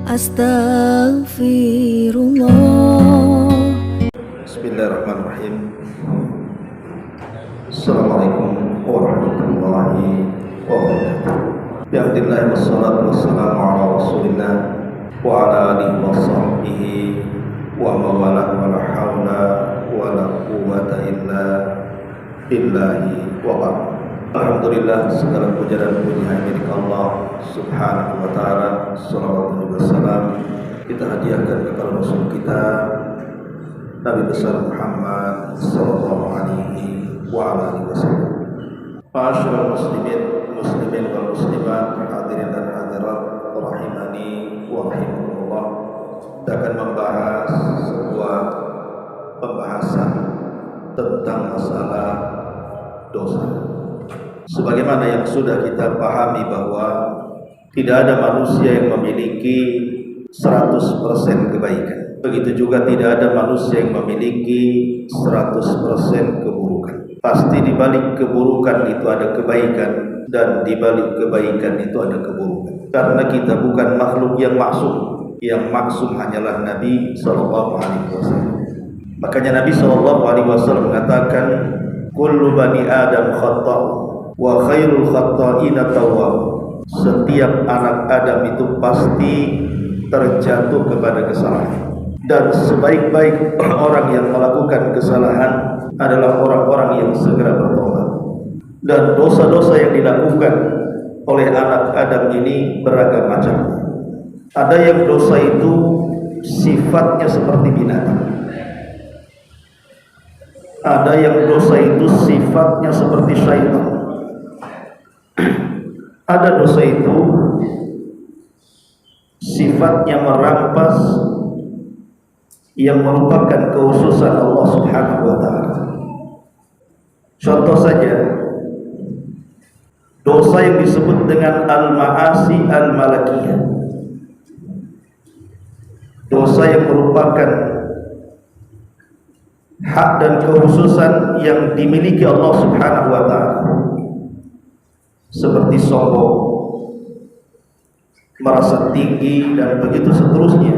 Astaghfirullah. Bismillahirrahmanirrahim. Assalamualaikum warahmatullahi wabarakatuh. Bihamdillahi wassalatu wassalamu ala rasulillah wa ala alihi wa sahbihi wa mawala wa la hawla wa la quwwata illa billahi wa ba'd. Alhamdulillah, segala puja dan puji hanya milik Allah subhanahu wa ta'ala. Salawatu wassalam kita hadiahkan kepada Rasul kita Nabi besar Muhammad sallallahu alaihi wa alihi wasallam. Ma'asyiral muslimin wal muslimat, hadirin dan hadirat rahimani wa rahimakumullah. Kita akan membahas sebuah pembahasan tentang masalah dosa. Sebagaimana yang sudah kita pahami bahwa tidak ada manusia yang memiliki 100% kebaikan. Begitu juga tidak ada manusia yang memiliki 100% keburukan. Pasti di balik keburukan itu ada kebaikan, dan di balik kebaikan itu ada keburukan. Karena kita bukan makhluk yang maksum. Yang maksum hanyalah Nabi sallallahu alaihi wasallam. Makanya Nabi sallallahu alaihi wasallam mengatakan, kullu bani Adam khata' wa khairul khata'ina tawwab. Setiap anak Adam itu pasti terjatuh kepada kesalahan, dan sebaik-baik orang yang melakukan kesalahan adalah orang-orang yang segera bertobat. Dan dosa-dosa yang dilakukan oleh anak Adam ini beragam macam. Ada yang dosa itu sifatnya seperti binatang. Ada yang dosa itu sifatnya seperti syaitan. Ada dosa itu sifatnya merampas, yang merupakan kekhususan Allah Subhanahu wa ta'ala. Contoh saja, dosa yang disebut dengan al-ma'asi al-malakiyah. Dosa yang merupakan hak dan kekhususan yang dimiliki Allah Subhanahu wa ta'ala. Seperti sombong, merasa tinggi, dan begitu seterusnya.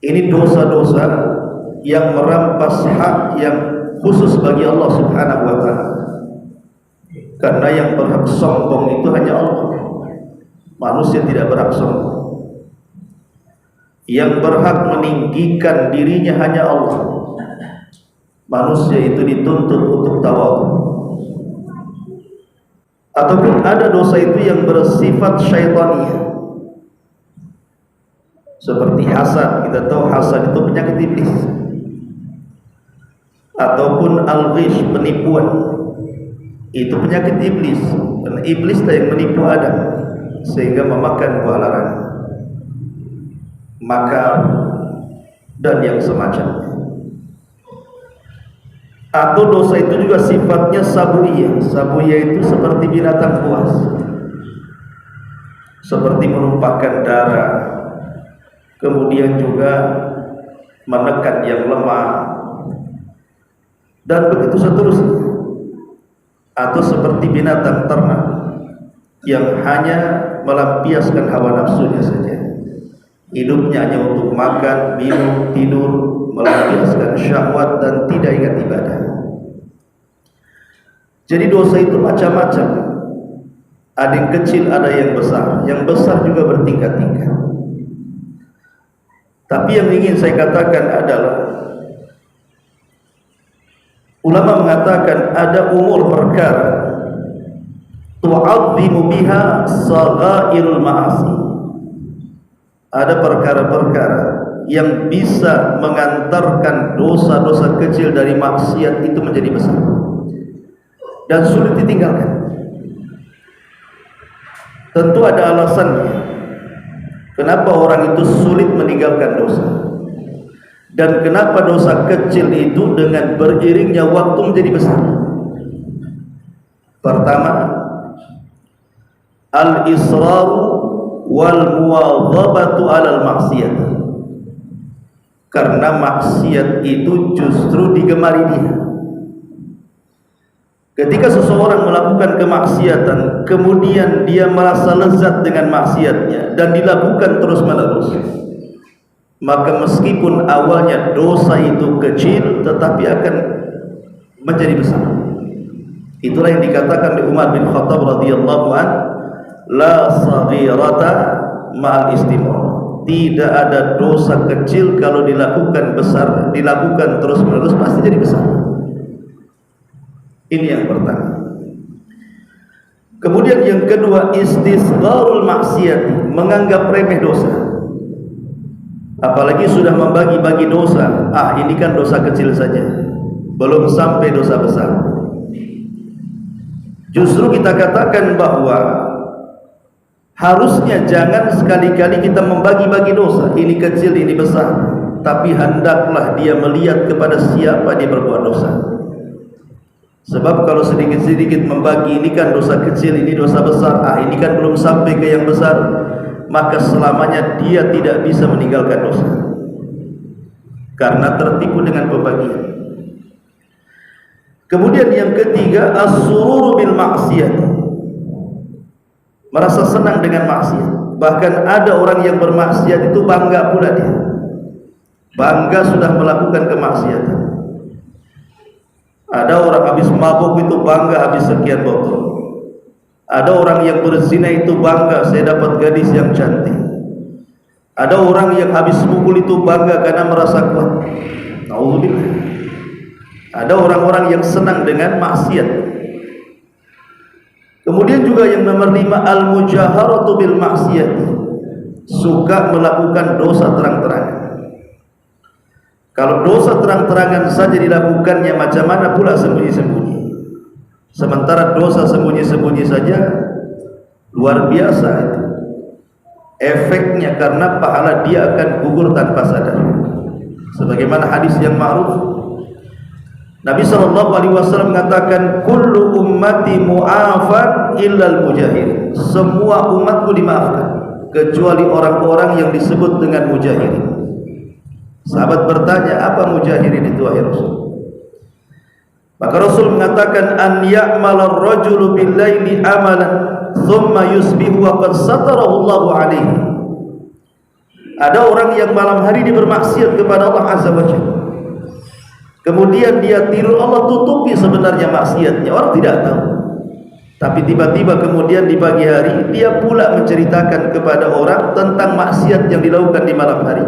Ini dosa-dosa yang merampas hak yang khusus bagi Allah Subhanahu wa ta'ala. Karena yang berhak sombong itu hanya Allah. Manusia tidak berhak sombong. Yang berhak meninggikan dirinya hanya Allah. Manusia itu dituntut untuk tawadhu. Ataupun ada dosa itu yang bersifat syaitaniyah, seperti hasad. Kita tahu hasad itu penyakit iblis. Ataupun al-ghish, penipuan, itu penyakit iblis. Dan iblis yang menipu Adam sehingga memakan buah larangan, makar, dan yang semacamnya. Atau dosa itu juga sifatnya sabuiyah. Sabuiyah itu seperti binatang buas, seperti menumpahkan darah, kemudian juga menekan yang lemah, dan begitu seterusnya. Atau seperti binatang ternak yang hanya melampiaskan hawa nafsunya saja. Hidupnya hanya untuk makan, minum, tidur, melampiaskan syahwat, dan tidak ingat ibadah. Jadi dosa itu macam-macam. Ada yang kecil, ada yang besar. Yang besar juga bertingkat-tingkat. Tapi yang ingin saya katakan adalah, ulama mengatakan ada umur perkara tu'azzimu biha saghairul ma'asi. Ada perkara-perkara yang bisa mengantarkan dosa-dosa kecil dari maksiat itu menjadi besar dan sulit ditinggalkan. Tentu ada alasannya kenapa orang itu sulit meninggalkan dosa, dan kenapa dosa kecil itu dengan beriringnya waktu menjadi besar. Pertama, al-israru wal muwadhabatu 'alal maksiyat. Karena maksiat itu justru digemari dia. Ketika seseorang melakukan kemaksiatan, kemudian dia merasa lezat dengan maksiatnya dan dilakukan terus-menerus, maka meskipun awalnya dosa itu kecil, tetapi akan menjadi besar. Itulah yang dikatakan oleh Umar bin Khattab radhiyallahu an, la saghirata ma'al istimrar. Tidak ada dosa kecil kalau dilakukan besar, dilakukan terus-menerus pasti jadi besar. Ini yang pertama. Kemudian yang kedua, istisgharul maksiat, menganggap remeh dosa. Apalagi sudah membagi-bagi dosa. Ini kan dosa kecil saja, belum sampai dosa besar. Justru kita katakan bahwa harusnya jangan sekali-kali kita membagi-bagi dosa, ini kecil, ini besar. Tapi hendaklah dia melihat kepada siapa dia berbuat dosa. Sebab kalau sedikit-sedikit membagi, ini kan dosa kecil, ini dosa besar, ini kan belum sampai ke yang besar, maka selamanya dia tidak bisa meninggalkan dosa karena tertipu dengan pembagian. Kemudian yang ketiga, as-sururu bil maksiat, merasa senang dengan maksiat. Bahkan ada orang yang bermaksiat itu bangga pula dia, bangga sudah melakukan kemaksiatan. Ada orang habis mabuk itu bangga habis sekian botol. Ada orang yang berzina itu bangga saya dapat gadis yang cantik. Ada orang yang habis mukul itu bangga karena merasa kuat. Nauzubillah. Ada orang-orang yang senang dengan maksiat. Kemudian juga yang nomor 5, al-mujaharatu bil maksiat, suka melakukan dosa terang-terangan. Kalau dosa terang-terangan saja dilakukannya, macam mana pula sembunyi-sembunyi? Sementara dosa sembunyi-sembunyi saja luar biasa itu efeknya, karena pahala dia akan gugur tanpa sadar. Sebagaimana hadis yang ma'ruf, Nabi SAW mengatakan, kullu ummati mu'afan illal mujahir. Semua umatku dimaafkan kecuali orang-orang yang disebut dengan mujahirin. Sahabat bertanya, apa mujahirin itu wahai Rasul? Maka Rasul mengatakan, an ya'mala ar-rajulu bil-laili amalan thumma yusbihu wa qad satarahu Allahu alaihi. Ada orang yang malam hari dia bermaksiat kepada Allah Azza wa Jalla, kemudian dia tidur, Allah tutupi sebenarnya maksiatnya, orang tidak tahu. Tapi tiba-tiba kemudian di pagi hari dia pula menceritakan kepada orang tentang maksiat yang dilakukan di malam hari.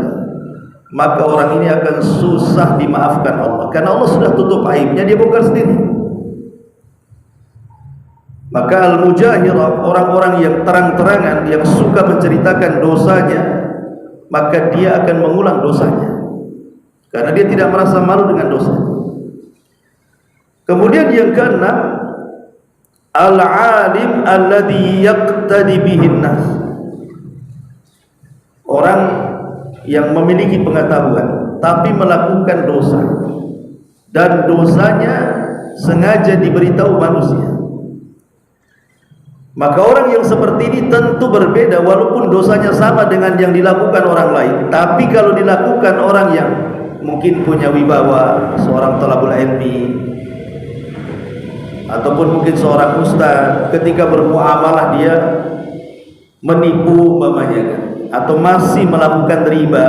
Maka orang ini akan susah dimaafkan Allah, karena Allah sudah tutup aibnya, dia bongkar sendiri. Maka al-mujahirah, orang-orang yang terang-terangan, yang suka menceritakan dosanya, maka dia akan mengulang dosanya, karena dia tidak merasa malu dengan dosa. Kemudian yang keenam, al-alim alladhi yaqtadi bihin nas, orang yang memiliki pengetahuan tapi melakukan dosa, dan dosanya sengaja diberitahu manusia. Maka orang yang seperti ini tentu berbeda, walaupun dosanya sama dengan yang dilakukan orang lain. Tapi kalau dilakukan orang yang mungkin punya wibawa, seorang thalabul ilmi, ataupun mungkin seorang ustaz, ketika bermuamalah dia menipu umpamanya, atau masih melakukan riba,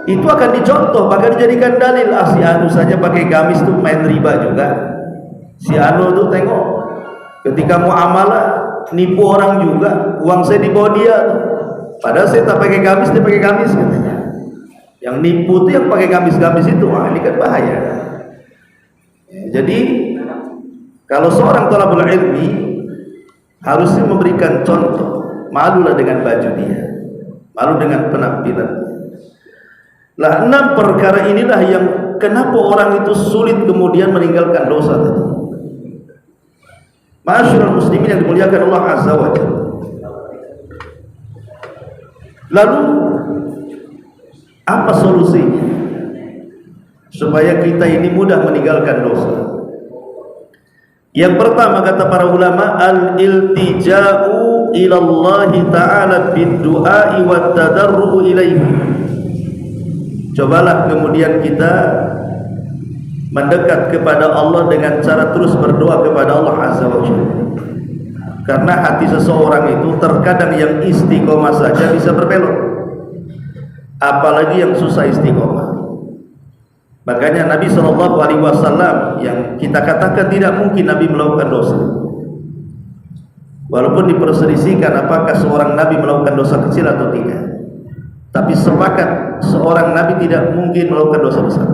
itu akan dicontoh, bahkan dijadikan dalil. Si anu saja pakai gamis tuh main riba juga. Si anu tuh tengok ketika muamalah nipu orang juga, uang saya dibawa dia, padahal saya tak pakai gamis, dia pakai gamis katanya. Yang nipu tuh yang pakai gamis-gamis itu. Ini kan bahaya. Jadi kalau seorang thalabul ilmi harusnya memberikan contoh. Malulah dengan baju dia, malu dengan penampilan. Lah 6 perkara inilah yang kenapa orang itu sulit kemudian meninggalkan dosa tadi. Ma'asyiral muslimin yang dimuliakan Allah Azza wa Jalla. Lalu apa solusinya supaya kita ini mudah meninggalkan dosa? Yang pertama kata para ulama, al-iltija'u ila Allah Ta'ala bid-du'a'i wa tadarru'u ilaihi. Cobalah kemudian kita mendekat kepada Allah dengan cara terus berdoa kepada Allah Azza wa Jalla. Karena hati seseorang itu terkadang yang istiqomah saja bisa berbelok, apalagi yang susah istiqomah. Makanya Nabi SAW yang kita katakan tidak mungkin Nabi melakukan dosa, walaupun diperselisihkan apakah seorang Nabi melakukan dosa kecil atau tidak, tapi sepakat seorang Nabi tidak mungkin melakukan dosa besar.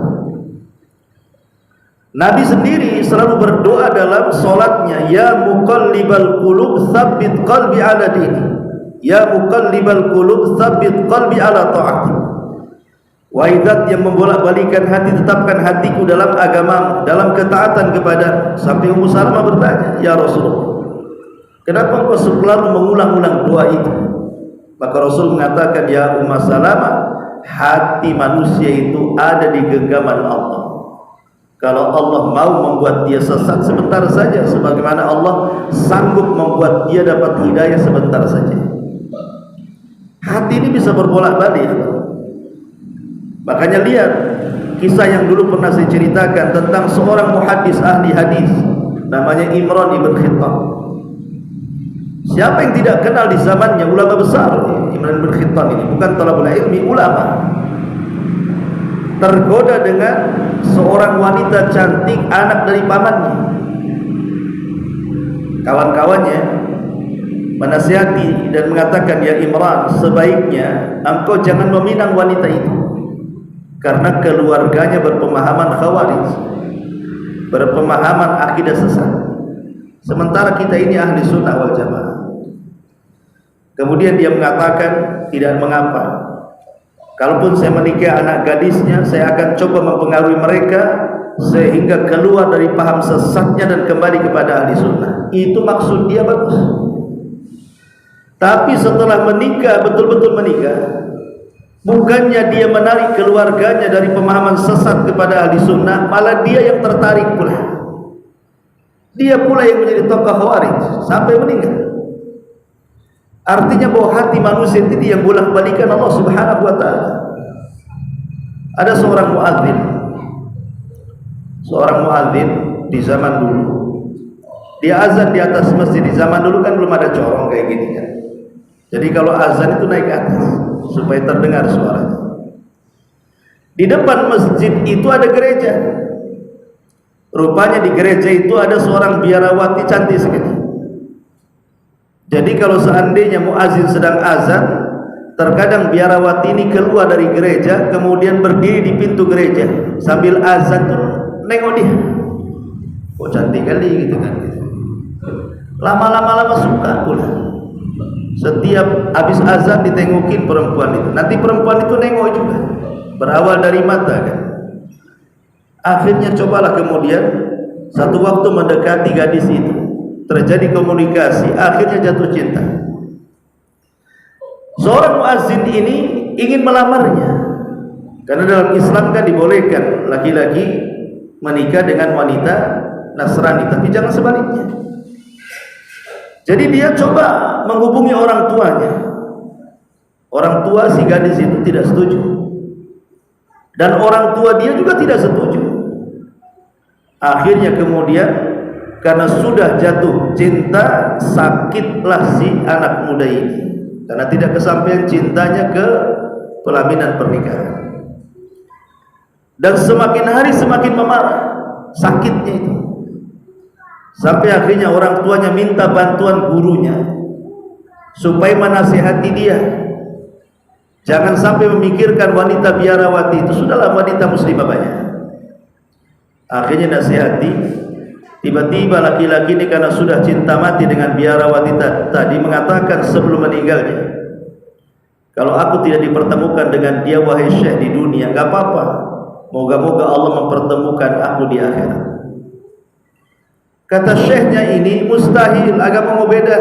Nabi sendiri selalu berdoa dalam solatnya, ya muqallibal qulub tsabbit qalbi ala dini, ya muqallibal qulub tsabbit qalbi ala ta'ati. Wahai Zat yang membolak-balikan hati, tetapkan hatiku dalam agamamu, dalam ketaatan kepada. Sampai Ummu Salamah bertanya, ya Rasulullah, kenapa engkau selalu mengulang-ulang doa itu? Maka Rasul mengatakan, ya Ummu Salamah, hati manusia itu ada di genggaman Allah. Kalau Allah mau membuat dia sesat sebentar saja, sebagaimana Allah sanggup membuat dia dapat hidayah sebentar saja. Hati ini bisa berbolak-balik. Makanya lihat kisah yang dulu pernah saya ceritakan tentang seorang muhaddis ahli hadis, namanya Imran ibn Khattab. Siapa yang tidak kenal di zamannya ulama besar? Imran ibn Khattab ini bukan talabul ilmi, ulama. Tergoda dengan seorang wanita cantik, anak dari pamannya. Kawan-kawannya menasihati dan mengatakan, ya Imran, sebaiknya engkau jangan meminang wanita itu, karena keluarganya berpemahaman khawarij, berpemahaman akidah sesat, sementara kita ini ahli sunnah wal jamaah. Kemudian dia mengatakan, tidak mengapa, kalaupun saya menikah anak gadisnya, saya akan coba mempengaruhi mereka sehingga keluar dari paham sesatnya dan kembali kepada ahli sunnah. Itu maksud dia bagus. Tapi setelah menikah, betul-betul menikah, bukannya dia menarik keluarganya dari pemahaman sesat kepada ahli sunnah, malah dia yang tertarik pula. Dia pula yang menjadi tokoh khawarij sampai meninggal. Artinya bahwa hati manusia itu yang bolak-balikan Allah Subhanahu wa ta'ala. Ada seorang muadzin di zaman dulu. Dia azan di atas masjid. Di zaman dulu kan belum ada corong kayak gini kan. Jadi kalau azan itu naik ke atas supaya terdengar suaranya. Di depan masjid itu ada gereja. Rupanya di gereja itu ada seorang biarawati cantik sekali. Jadi kalau seandainya muazin sedang azan, terkadang biarawati ini keluar dari gereja, kemudian berdiri di pintu gereja sambil azan tuh nengok dia. Kok cantik kali gitu kan. Lama-lama suka pula. Setiap habis azan ditengokin perempuan itu. Nanti perempuan itu nengok juga. Berawal dari mata kan. Akhirnya cobalah kemudian satu waktu mendekati gadis itu, terjadi komunikasi, akhirnya jatuh cinta. Seorang muazzin ini ingin melamarnya, karena dalam Islam kan dibolehkan laki-laki menikah dengan wanita Nasrani, tapi jangan sebaliknya. Jadi dia coba menghubungi orang tuanya. Orang tua si gadis itu tidak setuju, dan orang tua dia juga tidak setuju. Akhirnya kemudian karena sudah jatuh cinta, sakitlah si anak muda ini, karena tidak kesampaian cintanya ke pelaminan pernikahan. Dan semakin hari semakin memarah sakitnya itu, sampai akhirnya orang tuanya minta bantuan gurunya supaya menasihati dia, jangan sampai memikirkan wanita biarawati itu, sudahlah wanita muslimah banyak. Akhirnya nasihati. Tiba-tiba laki-laki ini karena sudah cinta mati dengan biarawati tadi mengatakan sebelum meninggalnya, kalau aku tidak dipertemukan dengan dia wahai syekh di dunia, gak apa-apa, moga-moga Allah mempertemukan aku di akhirat. Kata syekhnya ini, mustahil, agamamu beda.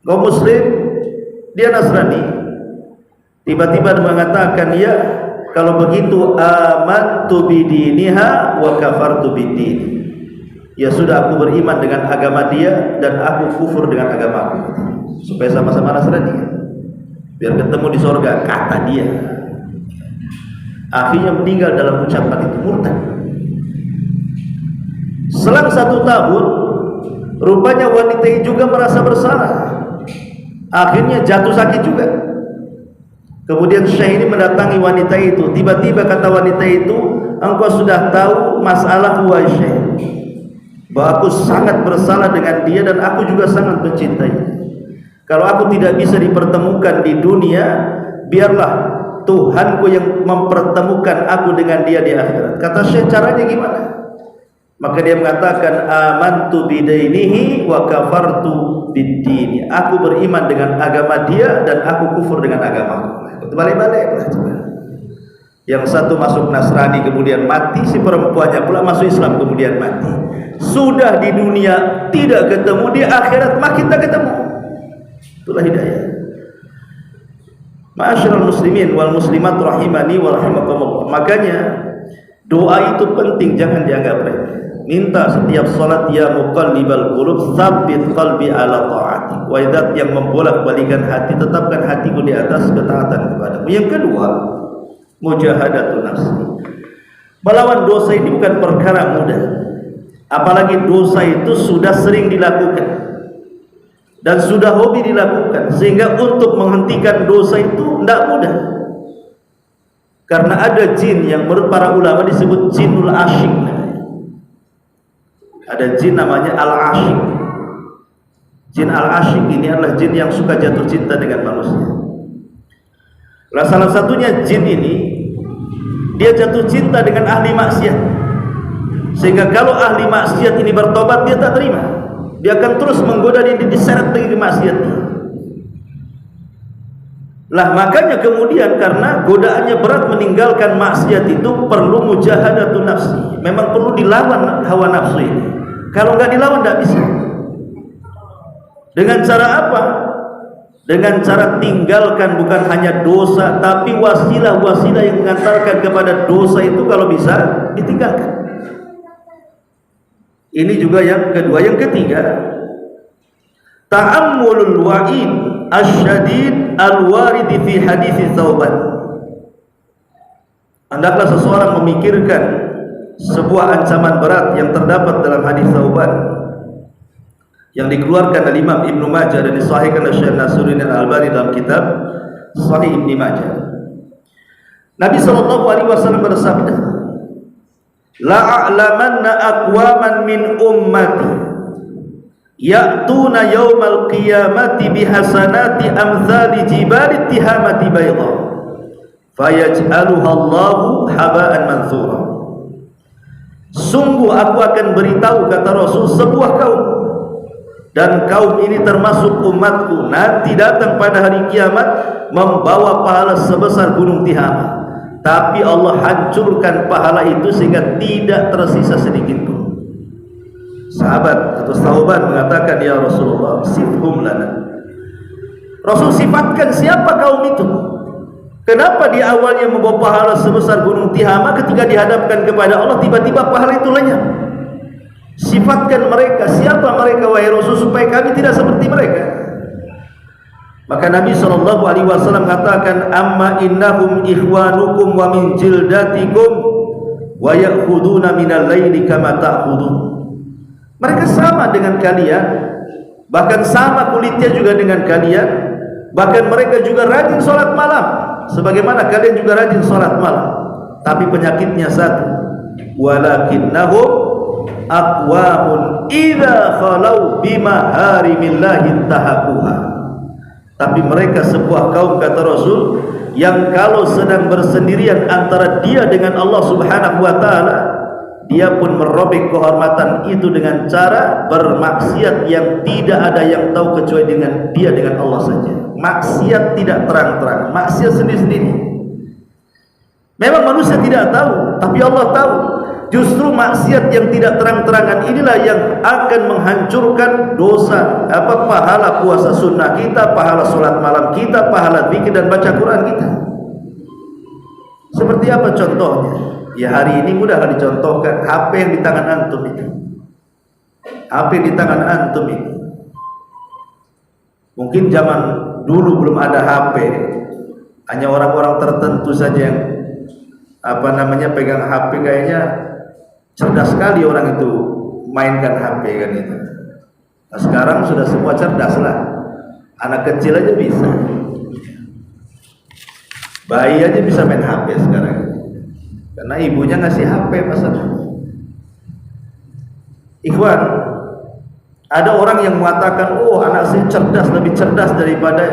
Kau muslim, dia Nasrani. Tiba-tiba mengatakan, ya kalau begitu amantu bidiniha wa kafartu bidini. Ya sudah, aku beriman dengan agama dia dan aku kufur dengan agamaku, supaya sama-sama Nasrani, biar ketemu di surga, kata dia. Akhirnya meninggal dalam ucapan itu, murtad. Selang 1 tahun, rupanya wanita itu juga merasa bersalah. Akhirnya jatuh sakit juga. Kemudian Syekh ini mendatangi wanita itu. Tiba-tiba kata wanita itu, engkau sudah tahu masalah wahai Syekh, bahwa aku sangat bersalah dengan dia dan aku juga sangat mencintai. Kalau aku tidak bisa dipertemukan di dunia, biarlah Tuhanku yang mempertemukan aku dengan dia di akhirat. Kata Syekh, caranya gimana? Maka dia mengatakan, amantu bidainihi wa kafartu biddini. Aku beriman dengan agama dia dan aku kufur dengan agamaku. Itu balik-balik. Yang satu masuk Nasrani kemudian mati, si perempuannya pula masuk Islam kemudian mati. Sudah di dunia tidak ketemu, di akhirat makin tak ketemu. Itulah hidayah. Ma'asyiral muslimin wal muslimat rahimani wa rahimakumullah. Makanya doa itu penting, jangan dianggap remeh. Minta setiap salat, ya muqallibal qulub tsabbit qalbi ala ta'atik. Wa idzat yang membolak-balikan hati, tetapkan hatiku di atas ketaatan kepadamu. Yang kedua, mujahadatun nafsi. Melawan dosa ini bukan perkara mudah. Apalagi dosa itu sudah sering dilakukan dan sudah hobi dilakukan, sehingga untuk menghentikan dosa itu tidak mudah. Karena ada jin yang menurut para ulama disebut jinul asyik. Ada jin namanya al-asyik. Jin al-asyik ini adalah jin yang suka jatuh cinta dengan manusia. Nah, salah satunya jin ini, dia jatuh cinta dengan ahli maksiat, sehingga kalau ahli maksiat ini bertobat, dia tak terima. Dia akan terus menggoda dia, diseret lagi ke maksiatnya. Lah makanya kemudian karena godaannya berat meninggalkan maksiat itu perlu mujahadatun nafsi. Memang perlu dilawan hawa nafsu ini. Kalau nggak dilawan tidak bisa. Dengan cara apa? Dengan cara tinggalkan bukan hanya dosa, tapi wasilah-wasilah yang mengantarkan kepada dosa itu kalau bisa ditinggalkan. Ini juga yang kedua. Yang ketiga, ta'ammulul wa'id asyadid al-warid fi hadis Tsauban. Hendaklah seseorang memikirkan sebuah ancaman berat yang terdapat dalam hadis Tsauban yang dikeluarkan oleh Imam Ibnu Majah dan disahihkan oleh Syekh Nasiruddin Al-Albani dalam kitab Sahih Ibnu Majah. Nabi sallallahu alaihi wasallam bersabda, la a'lamanna aqwaman min ummati ya'tuna yaumal qiyamati bihasanati amthali jibali tihamati bayda fayaj'aluha Allahu haba'an manthura. Sungguh aku akan beritahu, kata Rasul, sebuah kaum, dan kaum ini termasuk umatku, nanti datang pada hari kiamat membawa pahala sebesar gunung Tihama, tapi Allah hancurkan pahala itu sehingga tidak tersisa sedikit pun. Sahabat atau Tsauban mengatakan, ya Rasulullah, sifhum lana. Rasul sifatkan siapa kaum itu. Kenapa di awalnya membawa pahala sebesar gunung Tihama, ketika dihadapkan kepada Allah tiba-tiba pahala itu lenyap? Sifatkan mereka, siapa mereka wahai Rasul, supaya kami tidak seperti mereka. Maka Nabi SAW katakan, amma innahum ikhwanukum wa min jildatikum wa ya'khuduna minal laili kama ta'khudun. Mereka sama dengan kalian, bahkan sama kulitnya juga dengan kalian, bahkan mereka juga rajin sholat malam sebagaimana kalian juga rajin sholat malam. Tapi penyakitnya satu, walakinnahum aqwamun idza khalau bimaharimillahi tahaquha. Tapi mereka sebuah kaum, kata Rasul, yang kalau sedang bersendirian antara dia dengan Allah Subhanahu wa taala, dia pun merobek kehormatan itu dengan cara bermaksiat yang tidak ada yang tahu kecuali dengan dia, dengan Allah saja. Maksiat tidak terang-terang, maksiat sendiri-sendiri. Memang manusia tidak tahu, tapi Allah tahu. Justru maksiat yang tidak terang-terangan inilah yang akan menghancurkan dosa, pahala puasa sunnah kita, pahala sholat malam kita, pahala zikir dan baca Quran kita. Seperti apa contohnya? Ya hari ini mudahlah dicontohkan. HP yang di tangan antum itu, HP di tangan antum ini. Mungkin zaman dulu belum ada HP, hanya orang-orang tertentu saja yang pegang HP kayaknya cerdas sekali orang itu mainkan HP kan itu. Nah, sekarang sudah semua cerdas lah. Anak kecil aja bisa. Bayi aja bisa main HP sekarang. Karena ibunya ngasih HP pasal. Ikhwan, ada orang yang mengatakan, oh anak saya cerdas, lebih cerdas daripada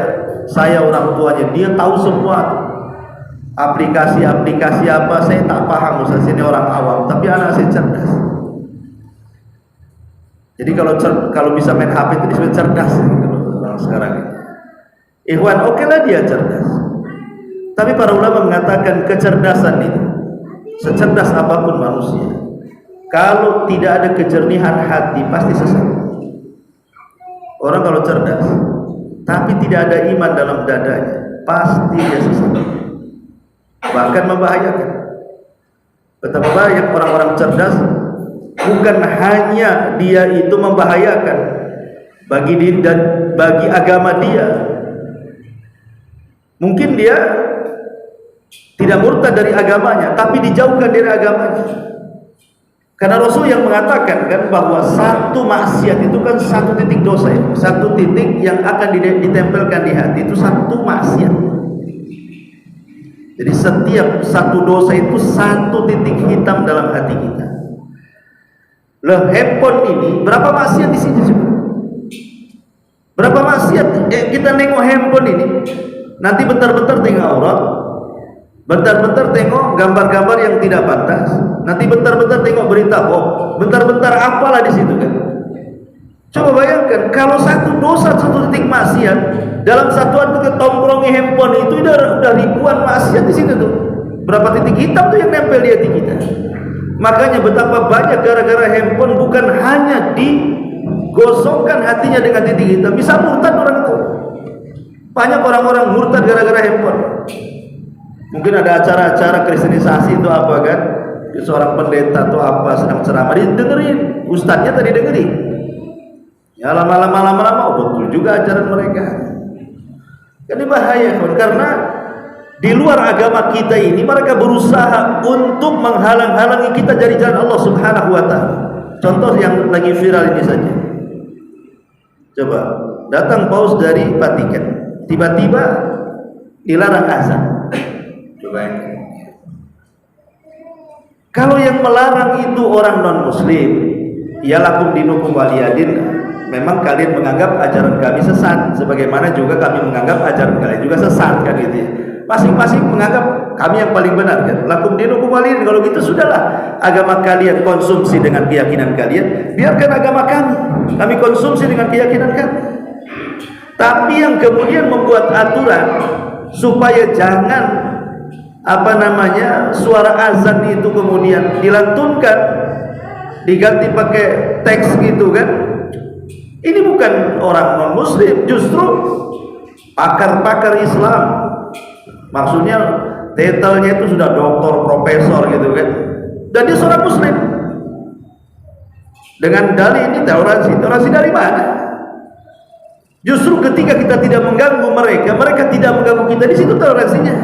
saya orang tuanya. Dia tahu semua aplikasi-aplikasi apa, saya tak paham, Ustaz, ini orang awam, tapi anak saya cerdas. Jadi kalau bisa main HP itu disebut cerdas kalau sekarang ini. Ikhwan, oke lah dia cerdas. Tapi para ulama mengatakan kecerdasan itu, secerdas apapun manusia, kalau tidak ada kejernihan hati pasti sesat. Orang kalau cerdas tapi tidak ada iman dalam dadanya, pasti dia sesat, bahkan membahayakan. Betapa banyak orang-orang cerdas, bukan hanya dia itu membahayakan bagi diri dan bagi agama dia. Mungkin dia tidak murtad dari agamanya, tapi dijauhkan dari agamanya. Karena Rasul yang mengatakan kan bahwa satu maksiat itu kan satu titik dosa, ya. Satu titik yang akan ditempelkan di hati itu satu maksiat. Jadi setiap satu dosa itu satu titik hitam dalam hati kita. Loh, handphone ini berapa maksiat di sini juga? Berapa maksiat? Kita nengok handphone ini, nanti bentar-bentar tengok aurat, bentar-bentar tengok gambar-gambar yang tidak pantas, nanti bentar-bentar tengok berita hoax, bentar-bentar apalah di situ kan. Coba bayangkan kalau satu dosa satu titik maksiat dalam satuan kita tongkrongi handphone itu udah ribuan maksiat di situ tuh. Berapa titik hitam tuh yang nempel di hati kita. Makanya betapa banyak gara-gara handphone bukan hanya digosongkan hatinya dengan titik hitam, bisa murtad orang itu. Banyak orang-orang murtad gara-gara handphone. Mungkin ada acara-acara kristenisasi itu apa kan, seorang pendeta atau apa sedang ceramah, dengerin ustadznya tadi dengerin, ya lama-lama betul juga ajaran mereka. Jadi bahaya karena di luar agama kita ini mereka berusaha untuk menghalang-halangi kita dari jalan Allah Subhanahu wa taala. Contoh yang lagi viral ini saja. Coba datang paus dari Vatikan, tiba-tiba dilarang azan. Kalau yang melarang itu orang non muslim, ya lakum dinukum waliyadin. Memang kalian menganggap ajaran kami sesat, sebagaimana juga kami menganggap ajaran kalian juga sesat kan gitu ya. Masing-masing menganggap kami yang paling benar kan. Lakum dinukum waliyadin. Kalau gitu sudahlah, agama kalian konsumsi dengan keyakinan kalian, biarkan agama kami konsumsi dengan keyakinan kami. Tapi yang kemudian membuat aturan supaya jangan suara azan itu kemudian dilantunkan, diganti pakai teks gitu kan. Ini bukan orang non muslim, justru pakar-pakar Islam. Maksudnya titelnya itu sudah doktor, profesor gitu kan. Dan dia seorang muslim. Dengan dalih ini toleransi dari mana? Justru ketika kita tidak mengganggu mereka tidak mengganggu kita, di situ toleransinya.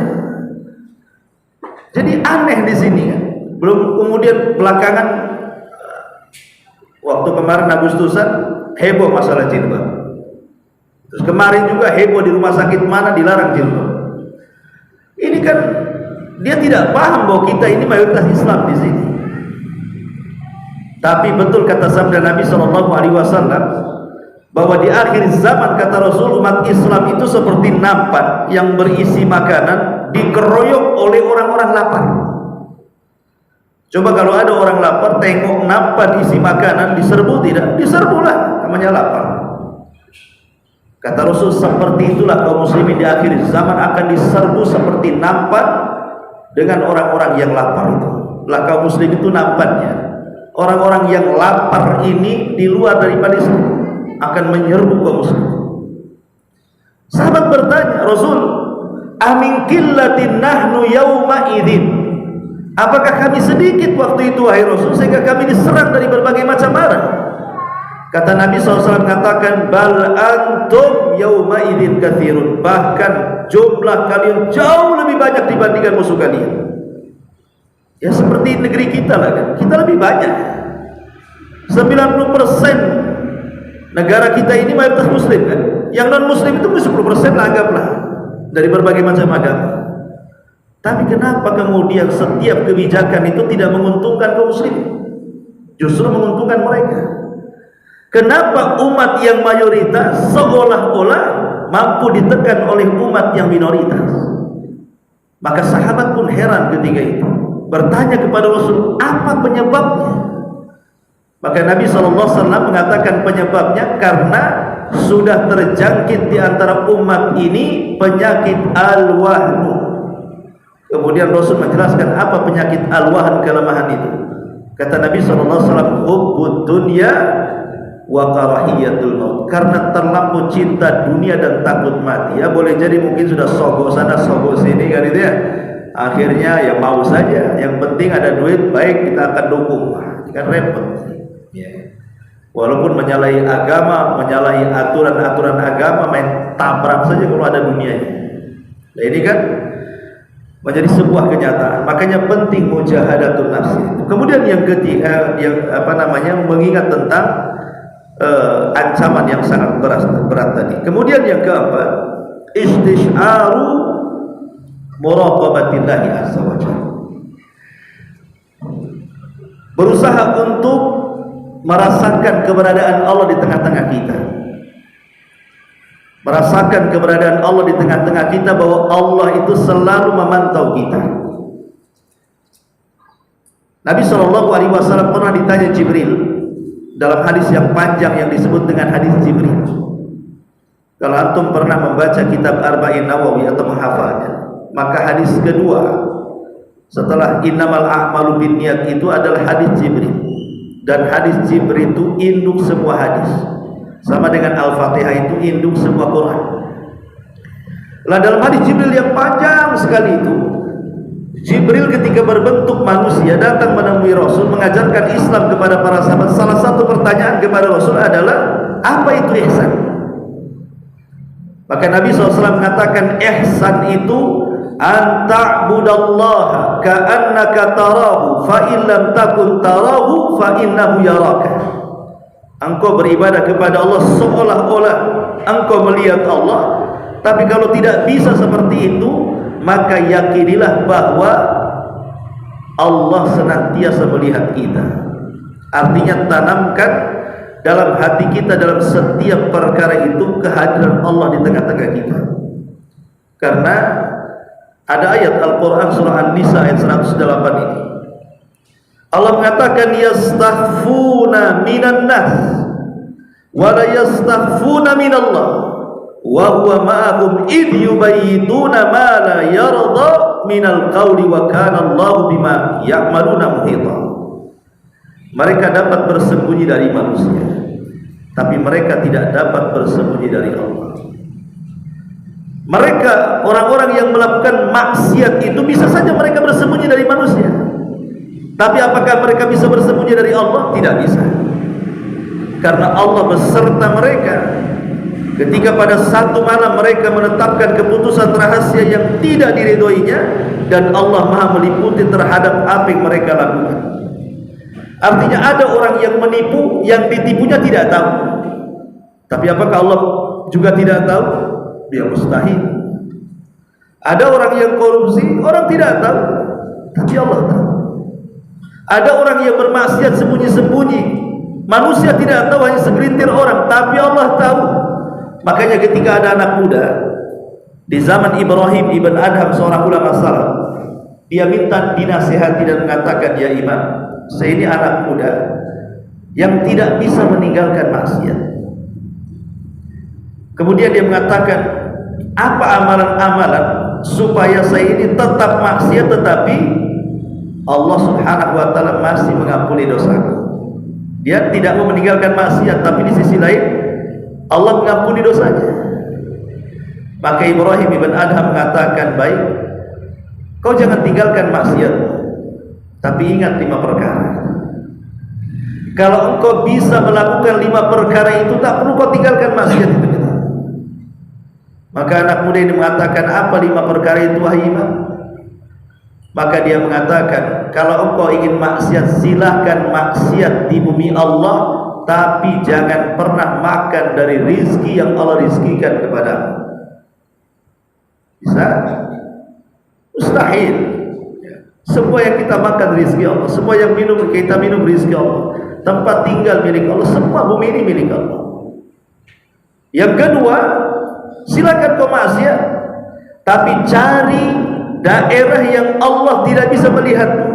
Jadi aneh di sini kan. Belum kemudian belakangan waktu kemarin Agustusan heboh masalah jilbab. Terus kemarin juga heboh di rumah sakit mana dilarang jilbab. Ini kan dia tidak paham bahwa kita ini mayoritas Islam di sini. Tapi betul kata sabda Nabi SAW bahwa di akhir zaman kata Rasul umat Islam itu seperti nampan yang berisi makanan dikeroyok oleh orang-orang lapar. Coba kalau ada orang lapar tengok nampan isi makanan diserbu tidak? Diserbulah, namanya lapar. Kata Rasul seperti itulah kaum muslimin di akhir zaman akan diserbu seperti nampan dengan orang-orang yang lapar itu. Lah kaum muslim itu nampannya. Orang-orang yang lapar ini di luar daripada Islam akan menyerbu kaum muslim. Sahabat bertanya, Rasul, amin qillatin nahnu yauma idzin. Apakah kami sedikit waktu itu wahai Rasul sehingga kami diserang dari berbagai macam arah? Kata Nabi SAW mengatakan, bal antum yauma idzin katsirun. Bahkan jumlah kalian jauh lebih banyak dibandingkan musuh kalian. Ya seperti negeri kita lah kan, kita lebih banyak. 90% negara kita ini mayoritas muslim kan. Yang non muslim itu 10% lah anggaplah, dari berbagai macam agama. Tapi kenapa kemudian setiap kebijakan itu tidak menguntungkan kaum muslim, justru menguntungkan mereka? Kenapa umat yang mayoritas seolah-olah mampu ditekan oleh umat yang minoritas? Maka sahabat pun heran ketika itu, bertanya kepada Rasul, apa penyebabnya? Maka Nabi SAW mengatakan penyebabnya karena sudah terjangkit di antara umat ini penyakit al-wahnu. Kemudian Rasul menjelaskan apa penyakit al-wahn, kelemahan itu. Kata Nabi SAW, hubbud dunya wa karahiyatul maut, karena terlampau cinta dunia dan takut mati. Ya boleh jadi mungkin sudah sogok sana sogok sini kan itu ya, akhirnya ya mau saja, yang penting ada duit, baik kita akan dukung. Kan repot ya. Walaupun menyalahi agama, menyalahi aturan-aturan agama, main tabrak saja kalau ada dunianya. Nah ini kan menjadi sebuah kenyataan. Makanya penting mujahadatun nafsi. Kemudian yang ketiga, yang mengingat tentang ancaman yang sangat berat tadi. Kemudian yang keempat, istisharu muraqabatillahi azza wa jalla. Berusaha untuk merasakan keberadaan Allah di tengah-tengah kita. Merasakan keberadaan Allah di tengah-tengah kita, bahwa Allah itu selalu memantau kita. Nabi SAW pernah ditanya Jibril dalam hadis yang panjang yang disebut dengan hadis Jibril. Kalau antum pernah membaca kitab Arba'in Nawawi atau menghafalnya, maka hadis kedua setelah innamal a'malu binniyat itu adalah hadis Jibril. Dan hadis Jibril itu induk semua hadis, sama dengan Al-Fatihah itu induk semua Quran. Lah dalam hadis Jibril yang panjang sekali itu, Jibril ketika berbentuk manusia datang menemui Rasul, mengajarkan Islam kepada para sahabat. Salah satu pertanyaan kepada Rasul adalah, apa itu ihsan? Maka Nabi SAW mengatakan, ihsan itu anta'budallaha ka'annaka tarahu fa illam takun tarahu fa innahu yaraka. Engkau beribadah kepada Allah seolah-olah engkau melihat Allah, tapi kalau tidak bisa seperti itu, maka yakinilah bahwa Allah senantiasa melihat kita. Artinya tanamkan dalam hati kita, dalam setiap perkara itu, kehadiran Allah di tengah-tengah kita. Karena ada ayat Al-Quran surah An-Nisa ayat 108 ini, Allah mengatakan yastaghfuna minan nas wa la yastaghfuna minallah wa huwa ma'ahum id yubayyituna ma la yarda minal qawli wa kana Allahu bima ya'maluna muhita. Mereka dapat bersembunyi dari manusia, tapi mereka tidak dapat bersembunyi dari Allah. Mereka, orang-orang yang melakukan maksiat itu, bisa saja mereka bersembunyi dari manusia, tapi apakah mereka bisa bersembunyi dari Allah? Tidak bisa. Karena Allah beserta mereka ketika pada satu malam mereka menetapkan keputusan rahasia yang tidak diridhoinya, dan Allah Maha meliputi terhadap apa yang mereka lakukan. Artinya ada orang yang menipu, yang ditipunya tidak tahu. Tapi apakah Allah juga tidak tahu? Dia mustahil. Ada orang yang korupsi, orang tidak tahu, tapi Allah tahu. Ada orang yang bermaksiat sembunyi-sembunyi, manusia tidak tahu, hanya segelintir orang, tapi Allah tahu. Makanya ketika ada anak muda di zaman Ibrahim ibn Adham, seorang ulama salaf, dia minta dinasihati dan mengatakan, ya Imam, saya ini anak muda yang tidak bisa meninggalkan maksiat. Kemudian dia mengatakan, apa amalan-amalan supaya saya ini tetap maksiat tetapi Allah Subhanahu wa taala masih mengampuni dosaku? Dia tidak mau meninggalkan maksiat, tapi di sisi lain Allah mengampuni dosanya. Maka Ibrahim ibn Adham mengatakan, baik, kau jangan tinggalkan maksiat, tapi ingat 5 perkara. Kalau engkau bisa melakukan 5 perkara itu, tak perlu kau tinggalkan maksiat itu. Maka anak muda ini mengatakan, apa 5 perkara itu wahai Imam? Maka dia mengatakan, kalau engkau ingin maksiat, silahkan maksiat di bumi Allah, tapi jangan pernah makan dari rizki yang Allah rizkikan kepadamu. Bisa? Mustahil. Semua yang kita makan rizki Allah, semua yang kita minum rizki Allah, tempat tinggal milik Allah, semua bumi ini milik Allah. Yang kedua, silakan kau maksiat, tapi cari daerah yang Allah tidak bisa melihat.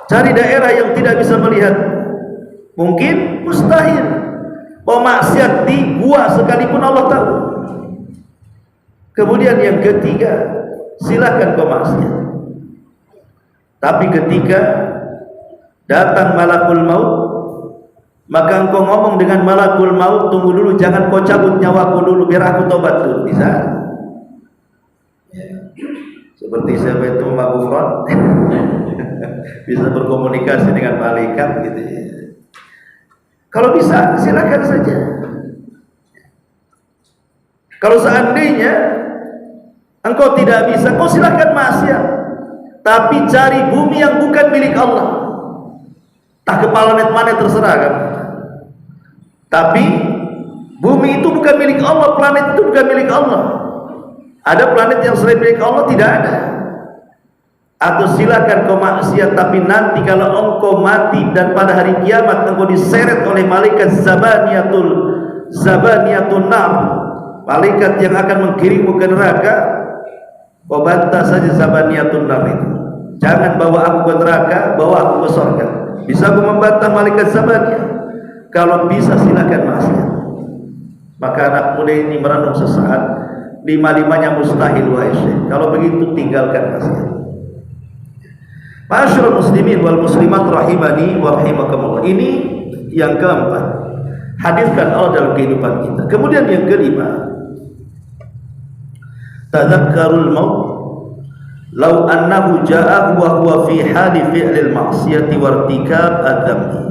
Cari daerah yang tidak bisa melihat. Mungkin mustahil mau maksiat di gua sekalipun Allah tahu. Kemudian yang ketiga, silakan kau maksiat, tapi ketika datang malakul maut, maka engkau ngomong dengan malakul maut, tunggu dulu, jangan kau cabut nyawaku dulu, biar aku tobat dulu. Bisa? Seperti siapa itu Magufron bisa berkomunikasi dengan malaikat gitu ya. Kalau bisa, silakan saja. Kalau seandainya engkau tidak bisa, kau silakan maksiat, tapi cari bumi yang bukan milik Allah. Tak ke planet mana terserah kan. Tapi bumi itu bukan milik Allah, planet itu bukan milik Allah. Ada planet yang selain milik Allah? Tidak ada. Atau silakan kau maksiat, tapi nanti kalau engkau mati dan pada hari kiamat engkau diseret oleh malaikat zabaniyatun nar, malaikat yang akan mengkirimmu ke neraka, kau bantah saja zabaniyatun nar itu. Jangan bawa aku ke neraka, bawa aku ke surga. Bisa aku membantah malaikat zabaniyah? Kalau bisa silakan maksiat. Maka anak muda ini merenung sesaat, lima-limanya mustahil wahai syekh. Kalau begitu tinggalkan maksiat. Ma'asyiral muslimin wal muslimat rahimani wa rahimakumullah. Ini yang keempat, hadirkan Allah dalam kehidupan kita. Kemudian yang kelima, tadzakkarul maut law annahu jaa'a wa huwa fi hali fi'lil ma'siyati wartikab adzambi.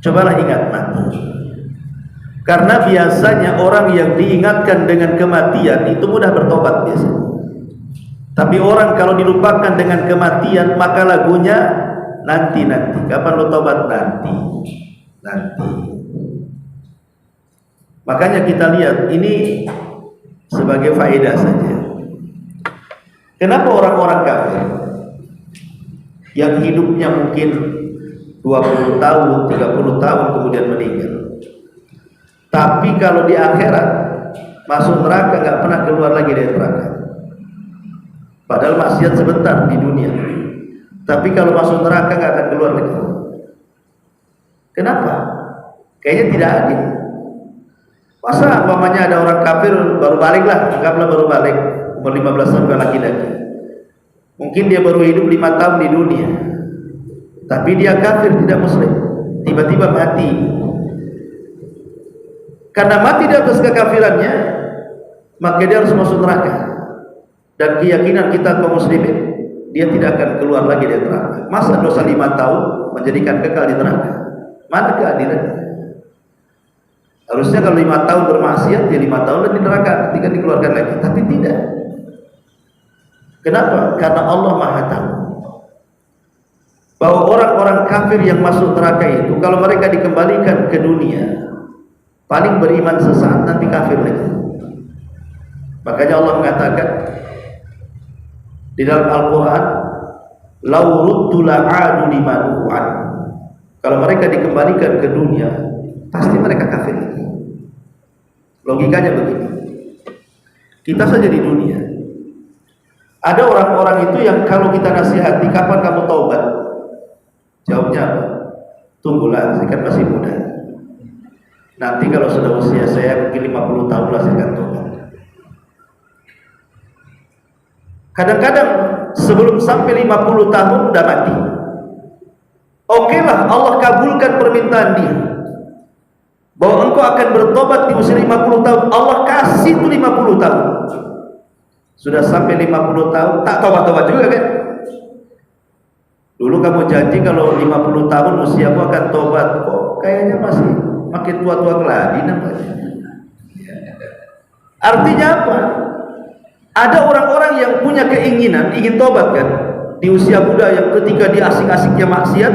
Cobalah ingat mati. Karena biasanya orang yang diingatkan dengan kematian itu mudah bertobat biasanya. Tapi orang kalau dilupakan dengan kematian, maka lagunya nanti. Kapan lo tobat? Nanti. Makanya kita lihat ini sebagai faedah saja. Kenapa orang-orang kafir yang hidupnya mungkin 20 tahun, 30 tahun kemudian meninggal, tapi kalau di akhirat masuk neraka nggak pernah keluar lagi dari neraka? Padahal maksiat sebentar di dunia, tapi kalau masuk neraka nggak akan keluar lagi. Kenapa? Kayaknya tidak adil. Masa umpamanya ada orang kafir baru balik lah, anggaplah baru balik umur 15 tahun laki-laki. Mungkin dia baru hidup 5 tahun di dunia, tapi dia kafir, tidak muslim, tiba-tiba mati. Karena mati di atas kekafirannya, maka dia harus masuk neraka. Dan keyakinan kita kaum muslimin, dia tidak akan keluar lagi dari neraka. Masa dosa 5 tahun menjadikan kekal di neraka? Mana keadilan? Harusnya kalau 5 tahun bermaksiat, dia 5 tahun di neraka, ketika dikeluarkan lagi. Tapi tidak. Kenapa? Karena Allah Maha tahu bahwa orang-orang kafir yang masuk neraka itu, kalau mereka dikembalikan ke dunia, paling beriman sesaat, nanti kafir lagi. Makanya Allah mengatakan di dalam Al-Quran, "Lau ruddu la'adu liman u'an." Kalau mereka dikembalikan ke dunia, pasti mereka kafir lagi. Logikanya begini. Kita saja di dunia, ada orang-orang itu yang kalau kita nasihati, kapan kamu taubat? Jawabnya apa? Tunggulah, saya kan masih muda. Nanti kalau sudah usia saya mungkin 50 tahun lah saya akan taubat. Kadang-kadang sebelum sampai 50 tahun udah mati. Oke lah, Allah kabulkan permintaan dia bahwa engkau akan bertobat di usia 50 tahun. Allah kasih itu 50 tahun. Sudah sampai 50 tahun, tak tobat-tobat juga kan? Dulu kamu janji kalau 50 tahun usiamu akan tobat, kok kayaknya masih makin tua-tua keladi namanya. Artinya apa? Ada orang-orang yang punya keinginan ingin tobat kan, di usia muda yang ketika dia asik-asiknya maksiat,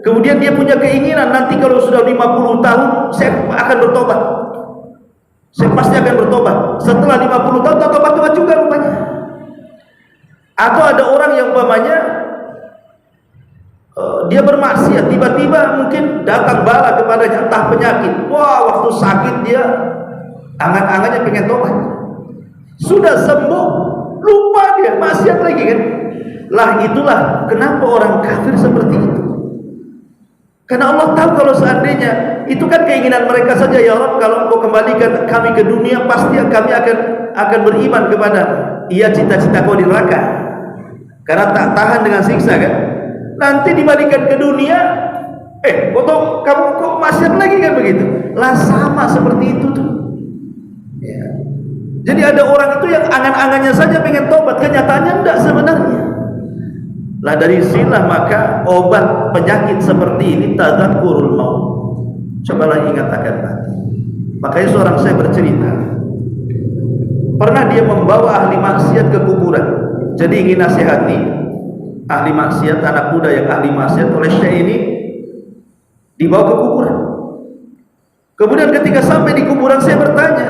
kemudian dia punya keinginan nanti kalau sudah 50 tahun saya akan bertobat, saya pasti akan bertobat. Setelah 50 tahun tak tobat-tobat juga rupanya. Atau ada orang yang umpamanya dia bermaksiat, tiba-tiba mungkin datang bala kepadanya, entah penyakit. Wah, waktu sakit dia angan-angannya pengen tobat, sudah sembuh lupa dia maksiat lagi kan. Lah itulah kenapa orang kafir seperti itu. Karena Allah tahu kalau seandainya itu kan keinginan mereka saja, ya Rabb, kalau Engkau kembalikan kami ke dunia pasti kami akan beriman kepadamu. Iya, cita-cita kau di neraka karena tak tahan dengan siksa kan. Nanti dibalikan ke dunia, kamu kok maksiat lagi kan begitu. Lah sama seperti itu tuh. Ya. Jadi ada orang itu yang angan-angannya saja pengen tobat, kenyataannya enggak sebenarnya. Lah dari sinilah maka obat penyakit seperti ini tadzakkurul maut. Cobalah ingat akan mati. Makanya seorang saya bercerita, pernah dia membawa ahli maksiat ke kuburan. Jadi ingin nasihati ahli maksiat, anak muda yang ahli maksiat, oleh syekh ini dibawa ke kuburan. Kemudian ketika sampai di kuburan saya bertanya,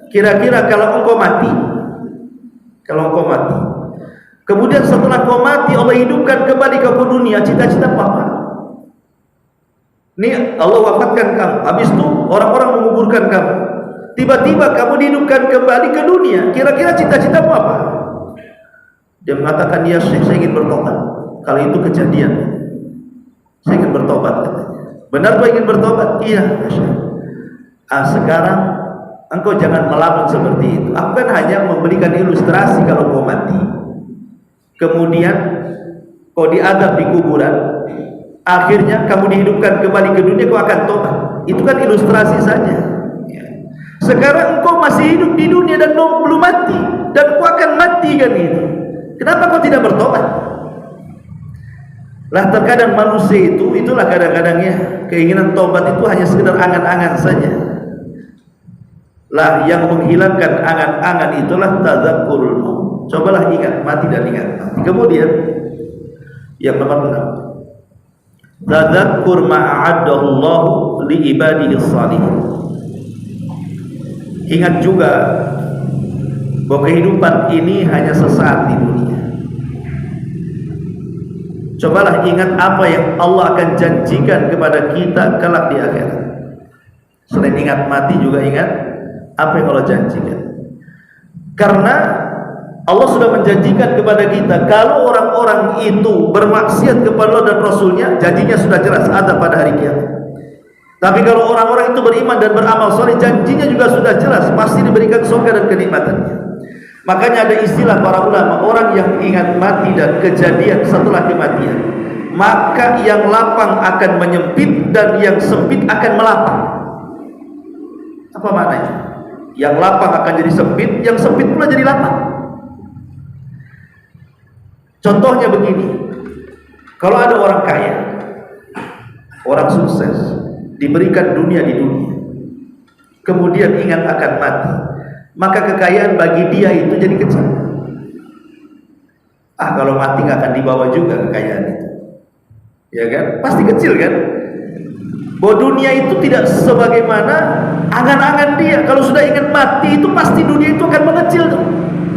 kira-kira kalau engkau mati, kemudian setelah kau mati Allah hidupkan kembali ke dunia, cita-cita apa? Ini Allah wafatkan kamu, habis itu orang-orang menguburkan kamu, tiba-tiba kamu dihidupkan kembali ke dunia, kira-kira cita-citamu apa? Dia mengatakan, ya Syekh, saya ingin bertobat. Kalau itu kejadian, saya ingin bertobat katanya. Benar kau ingin bertobat? Iya Syekh. Sekarang engkau jangan melamun seperti itu. Aku kan hanya memberikan ilustrasi kalau kau mati, kemudian kau diadab di kuburan, akhirnya kamu dihidupkan kembali ke dunia, kau akan tobat. Itu kan ilustrasi saja. Sekarang engkau masih hidup di dunia dan belum mati, dan kau akan mati kan gitu. Kenapa kau tidak bertobat? Lah terkadang manusia itulah kadang-kadangnya keinginan tobat itu hanya sekedar angan-angan saja. Lah yang menghilangkan angan-angan itulah tadzakkurul maut. Cobalah ingat mati dan ingat mati. Kemudian yang nomor 6, tadzakkur ma'adallahu li ibadihi shalihin. Ingat juga bahwa kehidupan ini hanya sesaat di dunia. Cobalah ingat apa yang Allah akan janjikan kepada kita kelak di akhirat. Selain ingat mati juga ingat apa yang Allah janjikan. Karena Allah sudah menjanjikan kepada kita kalau orang-orang itu bermaksiat kepada Allah dan Rasulnya, janjinya sudah jelas ada pada hari kiamat. Tapi kalau orang-orang itu beriman dan beramal saleh, janjinya juga sudah jelas, pasti diberikan surga dan kenikmatannya. Makanya ada istilah para ulama, orang yang ingat mati dan kejadian setelah kematian, maka yang lapang akan menyempit dan yang sempit akan melapang. Apa maknanya? Yang lapang akan jadi sempit, yang sempit pula jadi lapang. Contohnya begini, kalau ada orang kaya, orang sukses, diberikan dunia di dunia, kemudian ingat akan mati, maka kekayaan bagi dia itu jadi kecil. Kalau mati nggak akan dibawa juga kekayaan itu, ya kan? Pasti kecil kan? Bahwa dunia itu tidak sebagaimana angan-angan dia. Kalau sudah ingat mati itu pasti dunia itu akan mengecil tuh.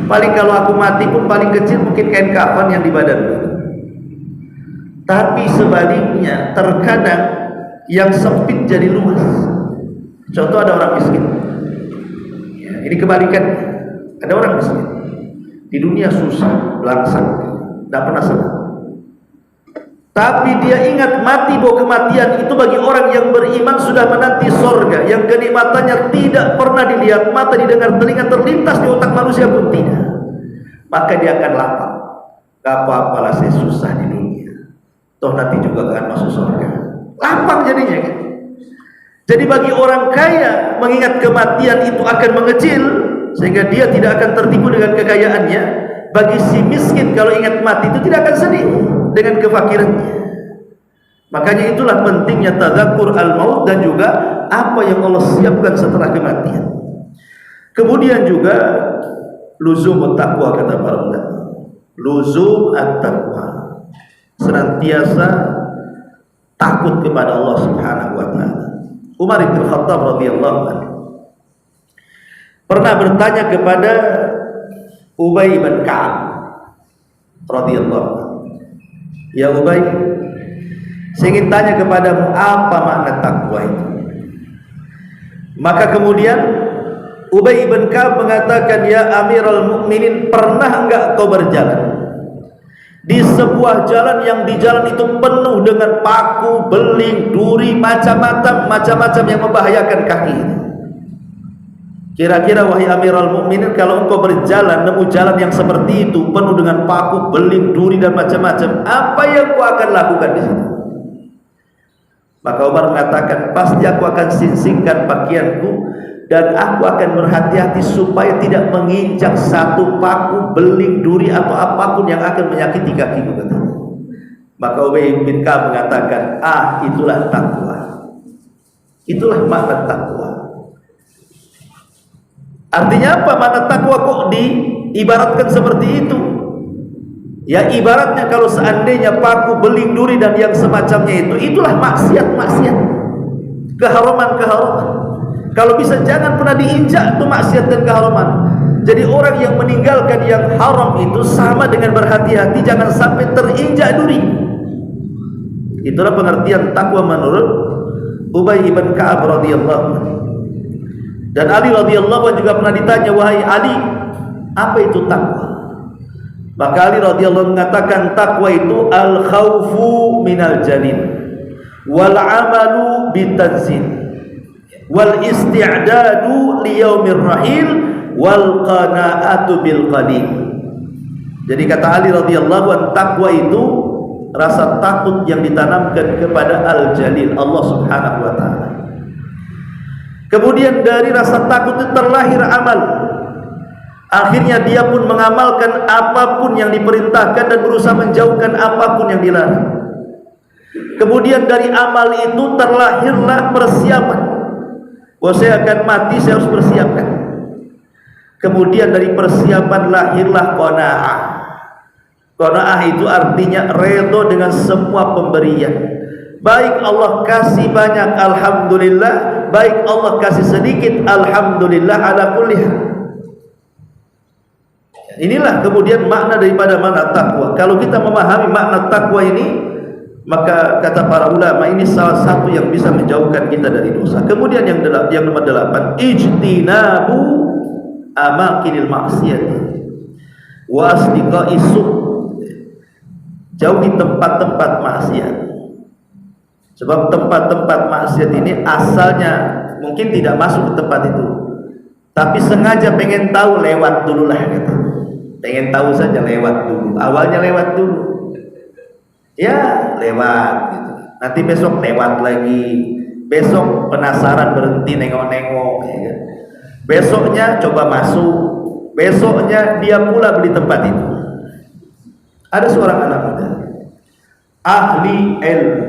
Paling kalau aku mati pun paling kecil mungkin kain kafan yang di badan. Tapi sebaliknya terkadang yang sempit jadi luas. Contoh ada orang miskin. Ini kebalikan. Ada orang miskin di dunia susah, langsung, tidak pernah senang. Tapi dia ingat mati, bahwa kematian itu bagi orang yang beriman sudah menanti sorga, yang kenikmatannya tidak pernah dilihat mata, didengar telinga, terlintas di otak manusia pun tidak. Maka dia akan lapang. Gak apa-apalah saya susah di dunia, toh nanti juga akan masuk sorga. Lapang jadinya kan. Jadi bagi orang kaya mengingat kematian itu akan mengecil, sehingga dia tidak akan tertipu dengan kekayaannya. Bagi si miskin kalau ingat mati itu tidak akan sedih dengan kefakirannya. Makanya itulah pentingnya tadzakkur al-maut dan juga apa yang Allah siapkan setelah kematian. Kemudian juga luzum at-taqwa, kata para ulama. Luzum at-taqwa, senantiasa takut kepada Allah Subhanahu wa taala. Umar bin Khattab radhiyallahu anhu pernah bertanya kepada Ubay bin Ka'ab radhiyallahu anhu, "Ya Ubay, saya ingin tanya kepadamu, apa makna takwa itu?" Maka kemudian Ubay bin Ka'ab mengatakan, "Ya Amirul Mukminin, pernah enggak kau berjalan di sebuah jalan yang di jalan itu penuh dengan paku, beling, duri, macam-macam yang membahayakan kaki? Kira-kira wahai Amirul Mukminin, kalau engkau berjalan nemu jalan yang seperti itu penuh dengan paku, beling, duri dan macam-macam, apa yang kau akan lakukan di situ?" Maka Umar mengatakan, "Pasti aku akan singsingkan pakaianku dan aku akan berhati-hati supaya tidak menginjak satu paku, beling, duri atau apapun yang akan menyakiti kakiku." Maka Ubay bin Ka'ab mengatakan, itulah takwa. Itulah makna takwa. Artinya apa makna takwa kok diibaratkan seperti itu? Ya ibaratnya kalau seandainya paku, beling, duri dan yang semacamnya itulah maksiat-maksiat, keharaman-keharaman. Kalau bisa jangan pernah diinjak itu maksiat dan keharaman. Jadi orang yang meninggalkan yang haram itu sama dengan berhati-hati jangan sampai terinjak duri. Itulah pengertian takwa menurut Ubay bin Ka'ab radhiyallahu anhu. Dan Ali radhiyallahu anhu juga pernah ditanya, "Wahai Ali, apa itu takwa?" Maka Ali radhiyallahu anhu mengatakan, takwa itu al-khawfu minal janin wal amalu bitanzil wal isti'dadu liyaumir rahil wal qana'atu bil qalil. Jadi kata Ali radhiyallahu anhu, takwa itu rasa takut yang ditanamkan kepada al-jalil, Allah Subhanahu wa taala. Kemudian dari rasa takut itu terlahir amal. Akhirnya dia pun mengamalkan apapun yang diperintahkan dan berusaha menjauhkan apapun yang dilarang. Kemudian dari amal itu terlahirlah persiapan. Bahwa saya akan mati, saya harus persiapkan. Kemudian dari persiapan lahirlah qanaah. Qanaah itu artinya redha dengan semua pemberian. Baik Allah kasih banyak, alhamdulillah. Baik Allah kasih sedikit, alhamdulillah ala kulli hal. Inilah kemudian makna daripada makna takwa. Kalau kita memahami makna takwa ini, maka kata para ulama ini salah satu yang bisa menjauhkan kita dari dosa. Kemudian yang nomor 8, ijtinabu amakinil maksiat wa asdiqai su'. Jauhi tempat-tempat maksiat. Sebab tempat-tempat maksiat ini asalnya mungkin tidak masuk ke tempat itu, tapi sengaja pengen tahu, lewat dulu lah gitu. Pengen tahu saja, lewat dulu. Awalnya lewat dulu, ya lewat gitu. Nanti besok lewat lagi. Besok penasaran berhenti nengok-nengok ya kan? Besoknya coba masuk. Besoknya dia pula beli tempat itu. Ada seorang anak muda, ahli ilmu,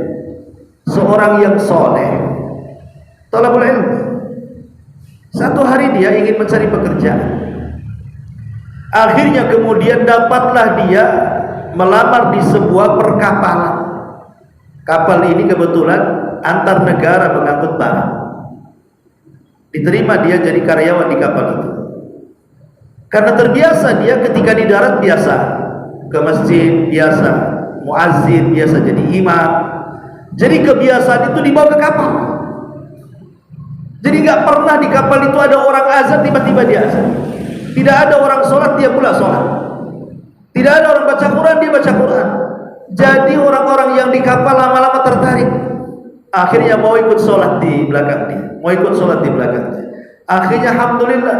seorang yang soleh, thalabul ilmu. Satu hari dia ingin mencari pekerjaan. Akhirnya kemudian dapatlah dia melamar di sebuah perkapalan. Kapal ini kebetulan antar negara mengangkut barang. Diterima dia jadi karyawan di kapal itu. Karena terbiasa dia ketika di darat biasa ke masjid, biasa muazzin, biasa jadi imam. Jadi kebiasaan itu dibawa ke kapal. Jadi nggak pernah di kapal itu ada orang azan tiba-tiba dia azan. Tidak ada orang sholat dia pula sholat. Tidak ada orang baca Quran dia baca Quran. Jadi orang-orang yang di kapal lama-lama tertarik. Akhirnya mau ikut sholat di belakang dia, mau ikut sholat di belakang dia. Akhirnya alhamdulillah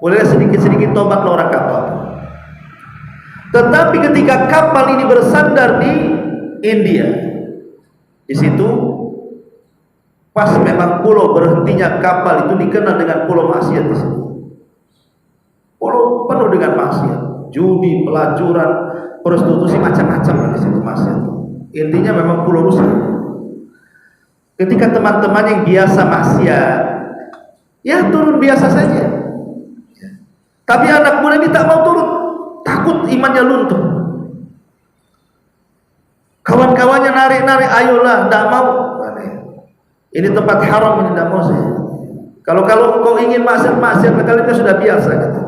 boleh sedikit-sedikit tobatlah orang kapal. Tetapi ketika kapal ini bersandar di India, di situ pas memang pulau berhentinya kapal itu dikenal dengan pulau maksiat di situ. Pulau penuh dengan maksiat, judi, pelacuran, prostitusi, macam-macam di situ maksiat. Intinya memang pulau rusak. Ketika teman-teman yang biasa maksiat, ya turun biasa saja. Tapi anak muda ini tak mau turun, takut imannya luntur. Kawan-kawannya narik-narik, ayolah, tidak mau. Ini tempat haram, ini tidak mau saya. Kalau engkau ingin maksiat, kalian kan sudah biasa. Gitu.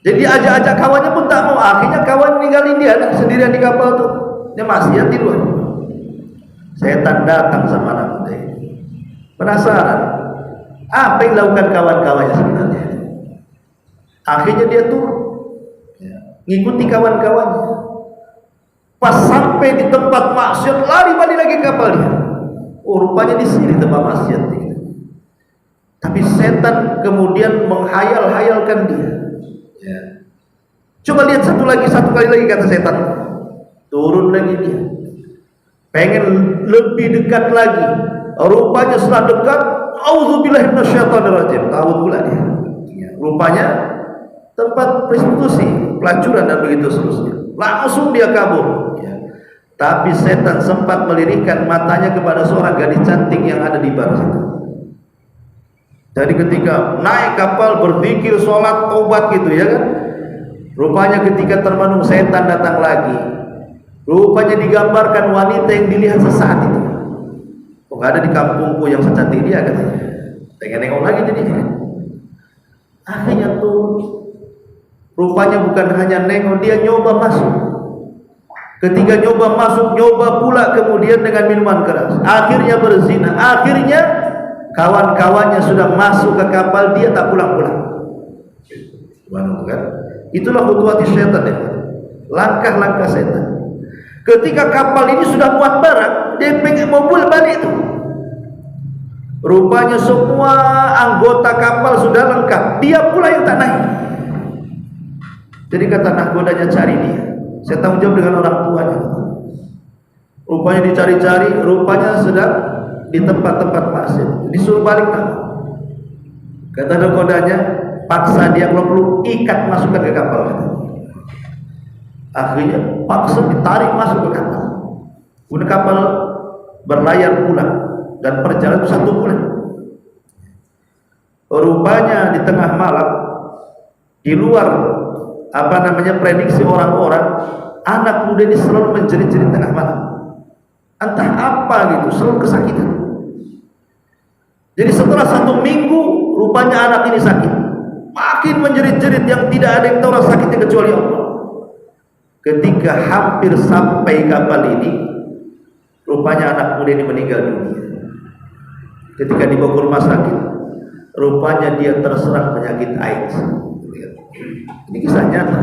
Jadi ajak-ajak kawannya pun tak mau. Akhirnya kawan ninggalin dia sendirian di kapal tuh. Dia maksiat di luar. Setan datang sama anak muda ini. Penasaran, apa yang dilakukan kawan-kawannya sebenarnya? Akhirnya dia turun, ngikuti kawan-kawannya. Pas sampai di tempat maksiat, lari balik lagi kapalnya. Oh, rupanya di sini tempat maksiat. Tapi setan kemudian menghayal-hayalkan dia. Ya. Coba lihat satu kali lagi kata setan. Turun lagi dia. Pengen lebih dekat lagi. Rupanya setelah dekat, auzubillahi minasyaitonirrajim. Tahu pula dia. Ya. Rupanya tempat prostitusi, pelacuran dan begitu seterusnya. Langsung dia kabur. Ya. Tapi setan sempat melirikkan matanya kepada seorang gadis cantik yang ada di bar situ. Jadi ketika naik kapal berzikir, sholat, taubat gitu ya kan. Rupanya ketika termenung setan datang lagi. Rupanya digambarkan wanita yang dilihat sesaat itu. Kok gak ada di kampungku yang secantik dia katanya. Pengen nengok lagi jadinya. Akhirnya tuh rupanya bukan hanya nengok, dia nyoba masuk. Ketika nyoba masuk, nyoba pula kemudian dengan minuman keras. Akhirnya berzina. Akhirnya kawan-kawannya sudah masuk ke kapal, dia tak pulang-pulang. Kan? Itulah khutuwati syaitan ya. Langkah-langkah setan. Ketika kapal ini sudah muat barang, dia pengen mau balik itu. Rupanya semua anggota kapal sudah lengkap, dia pula yang tak naik. Jadi kata nahkodanya, cari dia. Saya tanggung jawab dengan orang tuanya. Rupanya dicari-cari, rupanya sedang di tempat-tempat maksiat. Disuruh balik tak. Kata nahkodanya, paksa dia kalau perlu ikat masukkan ke kapal. Akhirnya paksa ditarik masuk ke kapal. Kemudian kapal berlayar pulang dan perjalanan 1 bulan. Rupanya di tengah malam, di luar prediksi orang-orang, anak muda ini selalu menjerit-jerit tengah malam. Entah apa gitu, selalu kesakitan. Jadi setelah 1 minggu, rupanya anak ini sakit. Makin menjerit-jerit yang tidak ada yang tahu rasa sakitnya kecuali Allah. Ketika hampir sampai kapal ini, rupanya anak muda ini meninggal dunia. Ketika dibawa ke rumah sakit, rupanya dia terserang penyakit AIDS. Ini kisah nyata.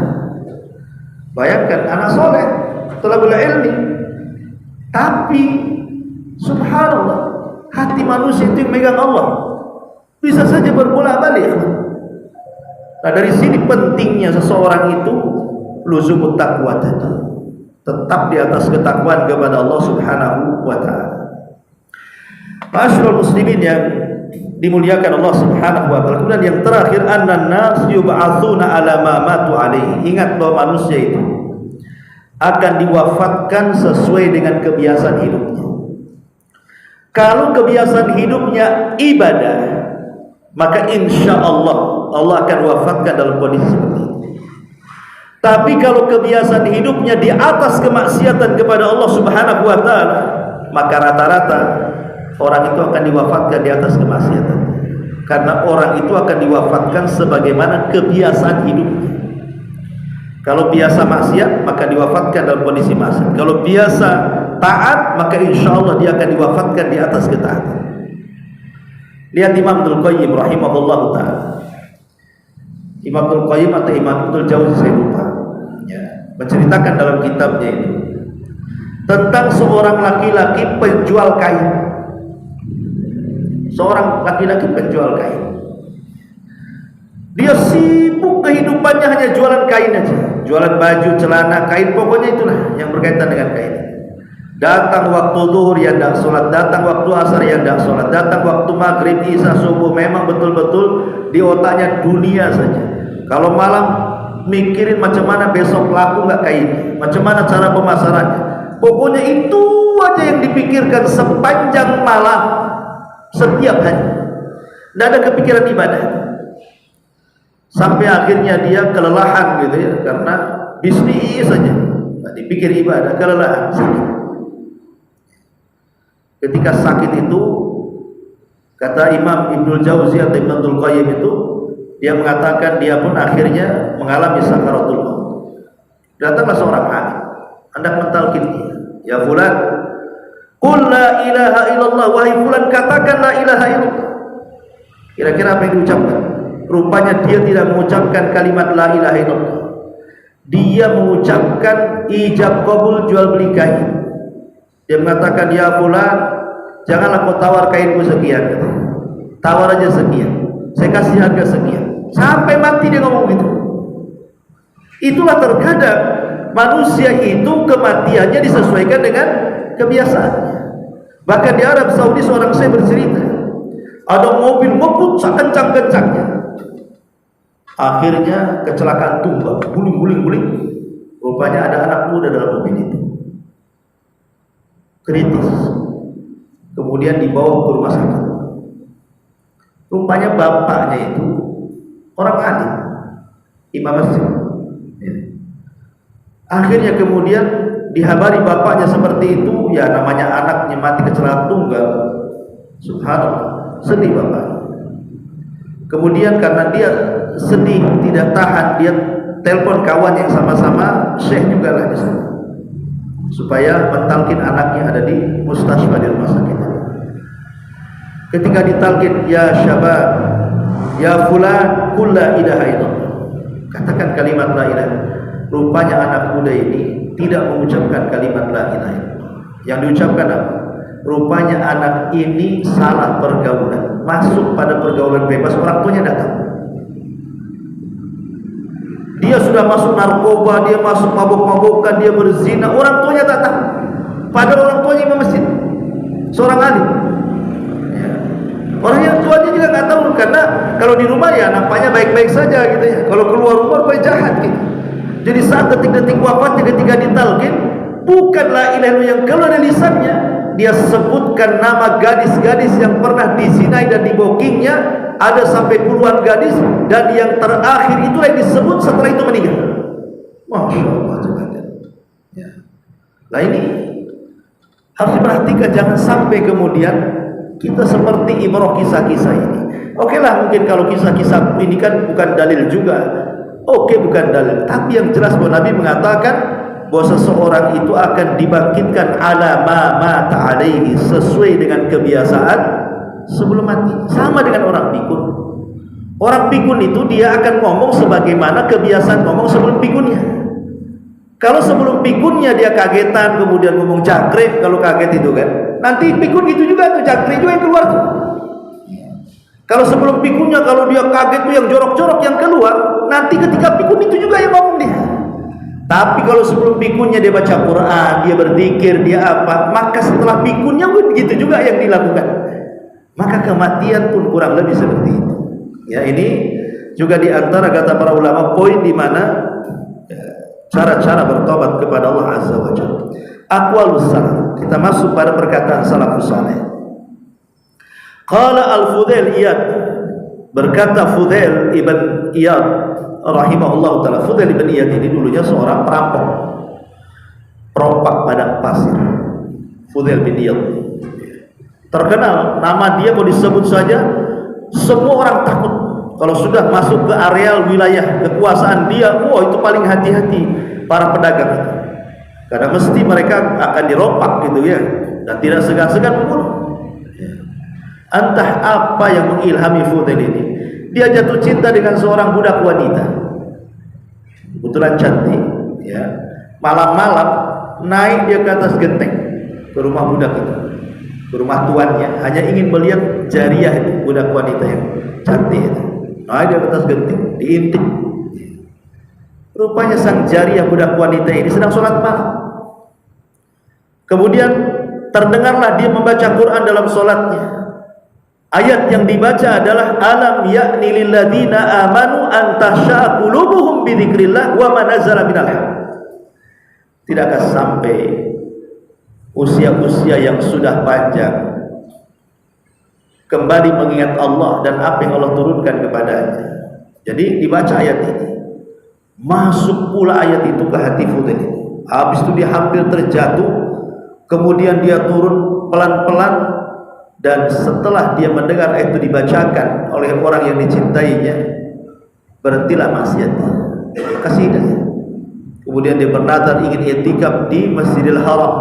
Bayangkan anak soleh, thalabul ilmi, tapi subhanallah, hati manusia itu yang megang Allah, bisa saja berbolak-balik. Nah, dari sini pentingnya seseorang itu luzumut taqwa, tetap di atas ketakwaan kepada Allah Subhanahu wa taala. Ma'asyiral muslimin yang dimuliakan Allah Subhanahu wa taala. Kemudian yang terakhir, annan nas yub'atsuna ala ma matu alaihi. Ingat bahwa manusia itu akan diwafatkan sesuai dengan kebiasaan hidupnya. Kalau kebiasaan hidupnya ibadah, maka insya Allah akan wafatkan dalam kondisi seperti itu. Tapi kalau kebiasaan hidupnya di atas kemaksiatan kepada Allah Subhanahu wa taala, maka rata-rata orang itu akan diwafatkan di atas kemaksiatan. Karena orang itu akan diwafatkan sebagaimana kebiasaan hidupnya. Kalau biasa maksiat, maka diwafatkan dalam kondisi maksiat. Kalau biasa taat, maka insya Allah dia akan diwafatkan di atas ketaatan. Lihat Imam Ibnul Qayyim rahimahullah ta'ala. Imam Ibnul Qayyim atau Imam Ibnul Jauzi, saya lupa ya, menceritakan dalam kitabnya itu tentang seorang laki-laki penjual kain. Seorang laki-laki penjual kain. Dia sibuk kehidupannya hanya jualan kain aja. Jualan baju, celana, kain, pokoknya itulah yang berkaitan dengan kain. Datang waktu zuhur ya tidak sholat, datang waktu asar ya tidak sholat, datang waktu maghrib, isya, subuh, memang betul-betul di otaknya dunia saja. Kalau malam mikirin macam mana besok laku nggak kain, macam mana cara pemasarannya. Pokoknya itu aja yang dipikirkan sepanjang malam, setiap hari. Tidak ada kepikiran ibadah. Sampai akhirnya dia kelelahan gitu ya, karena bisnis saja. dipikir ibadah, kelelahan, sakit. Ketika sakit itu, kata Imam Ibnul Jauzi atau Ibnul Qayyim itu, dia mengatakan dia pun akhirnya mengalami sakaratul maut. Datanglah seorang alim, hendak mentalkin dia. Ya fulan, qul la ilaha illallah, wahai fulan, katakan la ilaha illallah. Kira-kira apa yang diucapkan? Rupanya dia tidak mengucapkan kalimat la ilaha illallah. Dia mengucapkan ijab qabul jual beli kain. Dia mengatakan, ya fulan, janganlah kau tawar kainku sekian. Tawar aja sekian, saya kasih harga sekian. Sampai mati dia ngomong gitu. Itulah terkadang manusia itu kematiannya disesuaikan dengan kebiasaannya. Bahkan di Arab Saudi seorang saya bercerita, ada mobil ngebut sekencang-kencangnya, akhirnya kecelakaan tunggal, guling. Rupanya ada anak muda dalam mobil itu, kritis. Kemudian dibawa ke rumah sakit. Rupanya bapaknya itu orang alim, imam masjid. Akhirnya kemudian dihabari bapaknya seperti itu, ya namanya anaknya mati kecelakaan tunggal. Subhanallah, sedih bapak. Kemudian karena dia sedih, tidak tahan, dia telepon kawan yang sama-sama syekh juga lah di sana, supaya mentalkin anaknya ada di mustasfa, di rumah sakit. Ketika ditalkin, ya syabab, ya fulan, qul la ilaha illallah, katakan kalimat la ilaha. Rupanya anak muda ini tidak mengucapkan kalimat la ilaha illallah. Yang diucapkan apa? Rupanya anak ini salah pergaulan, masuk pada pergaulan bebas, orang tuanya datang. Dia sudah masuk narkoba, dia masuk mabuk-mabukan, dia berzina, orang tuanya datang. Padahal orang tuanya imam masjid, seorang alim. Orang yang tuanya juga nggak tahu, karena kalau di rumah ya nampaknya baik-baik saja gitu ya. Kalau keluar rumah rupanya jahat gitu. Jadi saat detik-detik wafatnya ketika ditalkin, bukan la ilaha illallah yang keluar dari lisannya, dia sebutkan nama gadis-gadis yang pernah dizinai dan dibokingnya, ada sampai puluhan gadis, dan yang terakhir itulah yang disebut setelah itu meninggal. Masya Allah, ya. Nah ini harus diperhatikan, jangan sampai kemudian kita seperti ibrah kisah-kisah ini. Oke lah, mungkin kalau kisah-kisah ini kan bukan dalil juga. Oke, bukan dalil. Tapi yang jelas bahwa Nabi mengatakan bahwa seseorang itu akan dibangkitkan ala ma mata alaihi, sesuai dengan kebiasaan sebelum mati. Sama dengan orang pikun. Orang pikun itu dia akan ngomong sebagaimana kebiasaan ngomong sebelum pikunnya. Kalau sebelum pikunnya dia kagetan, kemudian ngomong jangkrik, kalau kaget itu kan, nanti pikun gitu juga tuh, jangkrik juga yang keluar tuh. Kalau sebelum pikunnya, kalau dia kaget tuh yang jorok-jorok yang keluar, nanti ketika pikun itu juga yang ngomong dia. Tapi kalau sebelum pikunnya dia baca Quran, dia berzikir, dia apa, maka setelah pikunnya pun begitu juga yang dilakukan. Maka kematian pun kurang lebih seperti itu. Ya, ini juga di antara kata para ulama poin di mana cara-cara bertobat kepada Allah Azza wa Jalla. Aqwalus salaf. Kita masuk pada perkataan salafus saleh. Qala al-Fudail Iyad, berkata Fudail ibn Iyad rahimahullah taala. Fudail ibn Iyad ini dulunya seorang perampok, perompak padang pasir. Fudail bin Iyad terkenal, nama dia kalau disebut saja semua orang takut. Kalau sudah masuk ke areal wilayah kekuasaan dia, itu paling hati-hati para pedagang itu. Karena mesti mereka akan dirompak gitu ya, dan tidak segan-segan membunuh. Entah apa yang mengilhami Fudail ini. Dia jatuh cinta dengan seorang budak wanita, kebetulan cantik ya. Malam-malam naik dia ke atas genteng ke rumah budak itu, ke rumah tuannya, hanya ingin melihat jariah itu, budak wanita yang cantik itu. Naik dia ke atas genteng, diintip. Rupanya sang jariah budak wanita ini sedang sholat malam. Kemudian terdengarlah dia membaca Quran dalam sholatnya. Ayat yang dibaca adalah alam ya'ni lil ladzina amanu an tahsha'a qulubuhum bi dzikrillah wa ma nazala minal haq. Tidakkah sampai usia-usia yang sudah panjang kembali mengingat Allah dan apa yang Allah turunkan kepadanya. Jadi dibaca ayat ini, masuk pula ayat itu ke hati Fudail. Habis itu dia hampir terjatuh, kemudian dia turun pelan-pelan, dan setelah dia mendengar itu dibacakan oleh orang yang dicintainya, berhentilah maksiatnya, kasih hidayah. Kemudian dia bernazar ingin i'tikaf di Masjidil Haram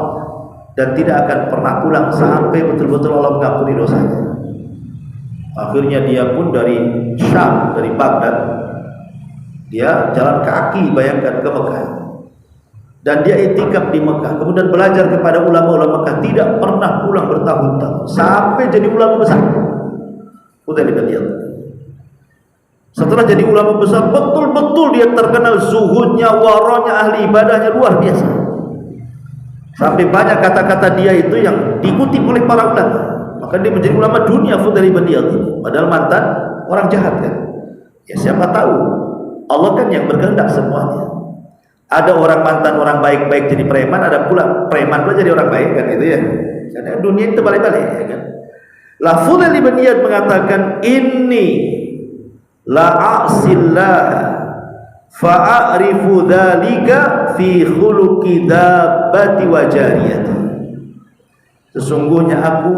dan tidak akan pernah pulang sampai betul-betul Allah mengampuni dosanya. Akhirnya dia pun dari Syam, dari Baghdad, dia jalan kaki, bayangkan, ke Mekah, dan dia i'tikaf di Mekah, kemudian belajar kepada ulama-ulama Mekah, tidak pernah pulang bertahun-tahun sampai jadi ulama besar. Fudail bin Iyad setelah jadi ulama besar, betul-betul dia terkenal zuhudnya, waranya, ahli ibadahnya luar biasa, sampai banyak kata-kata dia itu yang diikuti oleh para ulama. Maka dia menjadi ulama dunia, Fudail bin Iyad, padahal mantan orang jahat kan. Ya siapa tahu, Allah kan yang berkehendak semuanya. Ada orang mantan orang baik-baik jadi preman, ada pula preman pula jadi orang baik kan, itu ya. Karena dunia itu balik-balik ya kan. La Fudail bin Iyad mengatakan, inni la a'sillah fa'arifu dzalika fi khuluqi dabbati wa jariyati. Sesungguhnya aku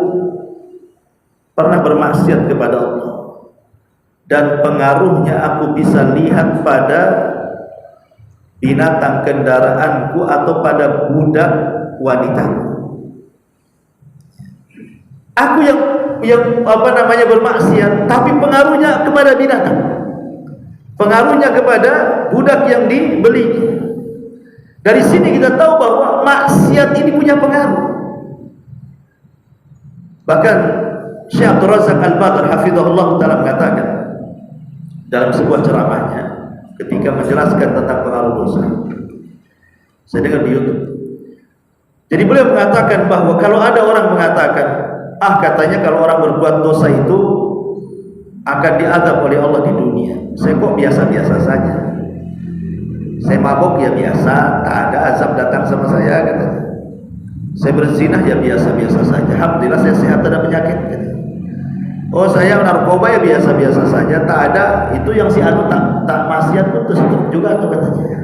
pernah bermaksiat kepada Allah, dan pengaruhnya aku bisa lihat pada binatang kendaraanku atau pada budak wanitaku. Aku yang bermaksiat, tapi pengaruhnya kepada binatang, pengaruhnya kepada budak yang dibeli. Dari sini kita tahu bahwa maksiat ini punya pengaruh. Bahkan Syekh Abdul Razak Al-Badr hafizahullah ta'ala mengatakan dalam sebuah ceramahnya ketika menjelaskan tentang pengaruh dosa, saya dengar di YouTube. Jadi beliau mengatakan bahwa kalau ada orang mengatakan, katanya kalau orang berbuat dosa itu akan diazab oleh Allah di dunia, saya kok biasa-biasa saja, saya mabok ya biasa, tak ada azab datang sama saya, katanya. Saya berzinah ya biasa-biasa saja, alhamdulillah saya sehat, tak ada penyakit, katanya. Oh saya narkoba ya biasa-biasa saja, tak ada itu yang si anu tak maksiat putus juga tuh, katanya.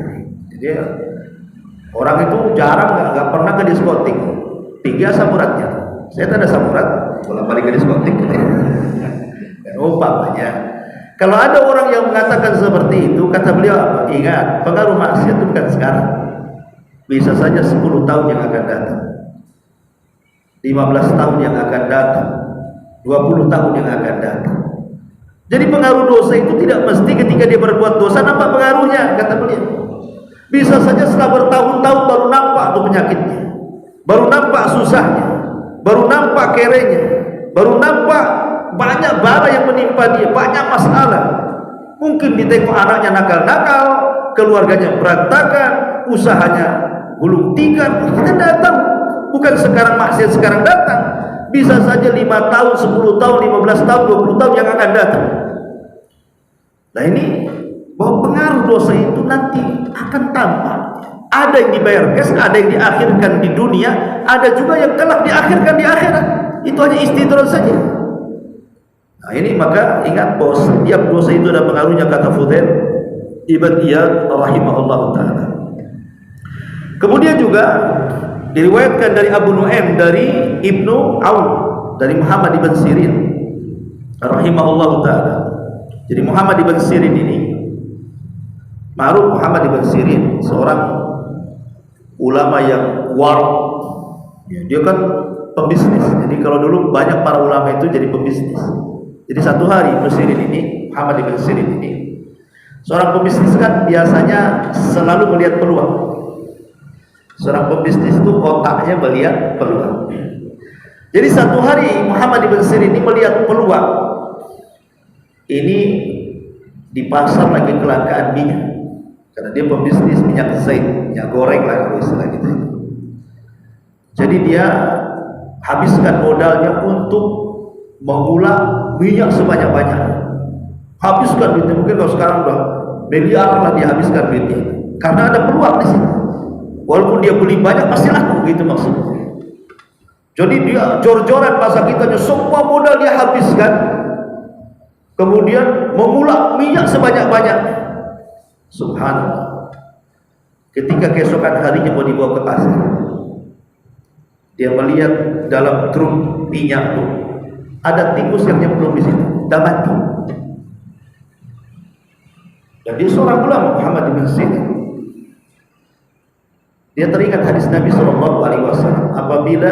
Jadi orang itu jarang, nggak pernah ke diskotik, 3 samuratnya. Saya tak ada samurat, bolak balik ke diskotik. Umpamanya, kalau ada orang yang mengatakan seperti itu, kata beliau apa? Ingat, pengaruh maksiat itu bukan sekarang, bisa saja 10 tahun yang akan datang, 15 tahun yang akan datang, 20 tahun yang akan datang. Jadi pengaruh dosa itu tidak mesti ketika dia berbuat dosa nampak pengaruhnya, kata beliau. Bisa saja setelah bertahun-tahun baru nampak tuh penyakitnya, baru nampak susahnya, baru nampak kerenya, baru nampak banyak bala yang menimpa dia, banyak masalah. Mungkin ditengok anaknya nakal-nakal, keluarganya berantakan, usahanya gulung tikar. Kita datang, bukan sekarang maksiat sekarang datang, bisa saja 5 tahun, 10 tahun, 15 tahun, 20 tahun yang akan datang. Nah ini bahwa pengaruh dosa itu nanti akan tampak. Ada yang dibayar cash, ada yang diakhirkan di dunia, ada juga yang telah diakhirkan di akhirat. Itu hanya istidraj saja. Nah ini maka ingat bahwa setiap dosa itu ada pengaruhnya, kata Fudail ibn Iyad rahimahullah ta'ala. Kemudian juga diriwayatkan dari Abu Nu'aim, dari Ibnu Aun, dari Muhammad ibn Sirin rahimahullah ta'ala. Jadi Muhammad ibn Sirin ini ma'ruf, Muhammad ibn Sirin seorang ulama yang warok, dia kan pembisnis. Jadi kalau dulu banyak para ulama itu jadi pembisnis. Jadi satu hari Ibn Sirin ini, Muhammad ibn Sirin ini, seorang pembisnis kan biasanya selalu melihat peluang. Seorang pembisnis itu otaknya melihat peluang. Jadi satu hari Muhammad ibn Sirin ini melihat peluang. Ini di pasar lagi kelangkaan minyak, karena dia pembisnis minyak zaid, minyak goreng lah kalau istilah gitu. Jadi dia habiskan modalnya untuk mengulang minyak sebanyak-banyak. Habiskan duitnya, mungkin kalau sekarang udah miliar lah dia habiskan duitnya, karena ada peluang di sini. Walaupun dia beli banyak pasti laku, gitu maksudnya. Jadi dia jor-joran masa kitanya, semua modal dia habiskan, kemudian mengulang minyak sebanyak-banyaknya. Subhanallah. Ketika keesokan harinya mau dibawa ke pasar, dia melihat dalam truk minyak tuh ada tikus yang nyemplung di situ, dah mati. Dan dia seorang ulama, Muhammad bin Sirin. Dia teringat hadis Nabi SAW, apabila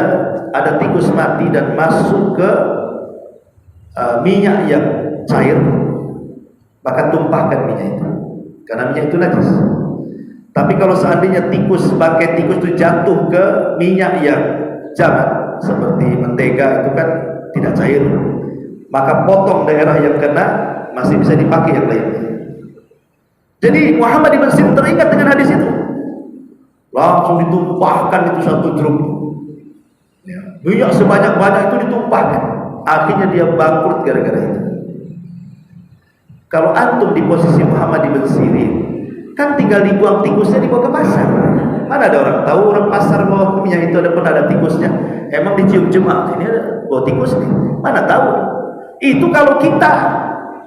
ada tikus mati dan masuk ke minyak yang cair, maka tumpahkan minyak itu, karena minyak itu najis. Tapi kalau seandainya bangkai tikus itu jatuh ke minyak yang jamat, seperti mentega itu kan tidak cair, maka potong daerah yang kena, masih bisa dipakai yang lainnya. Jadi Muhammad bin Sirin teringat dengan hadis itu, langsung ditumpahkan itu satu drum, minyak sebanyak-banyak itu ditumpahkan. Akhirnya dia bangkrut gara-gara itu. Kalau antum di posisi Muhammad bin Sirin, kan tinggal dibuang tikusnya, dibawa ke pasar. Mana ada orang tahu orang pasar bahwa minyak itu pernah ada tikusnya? Emang dicium jemaah ini ada bawa tikus nih? Mana tahu? Itu kalau kita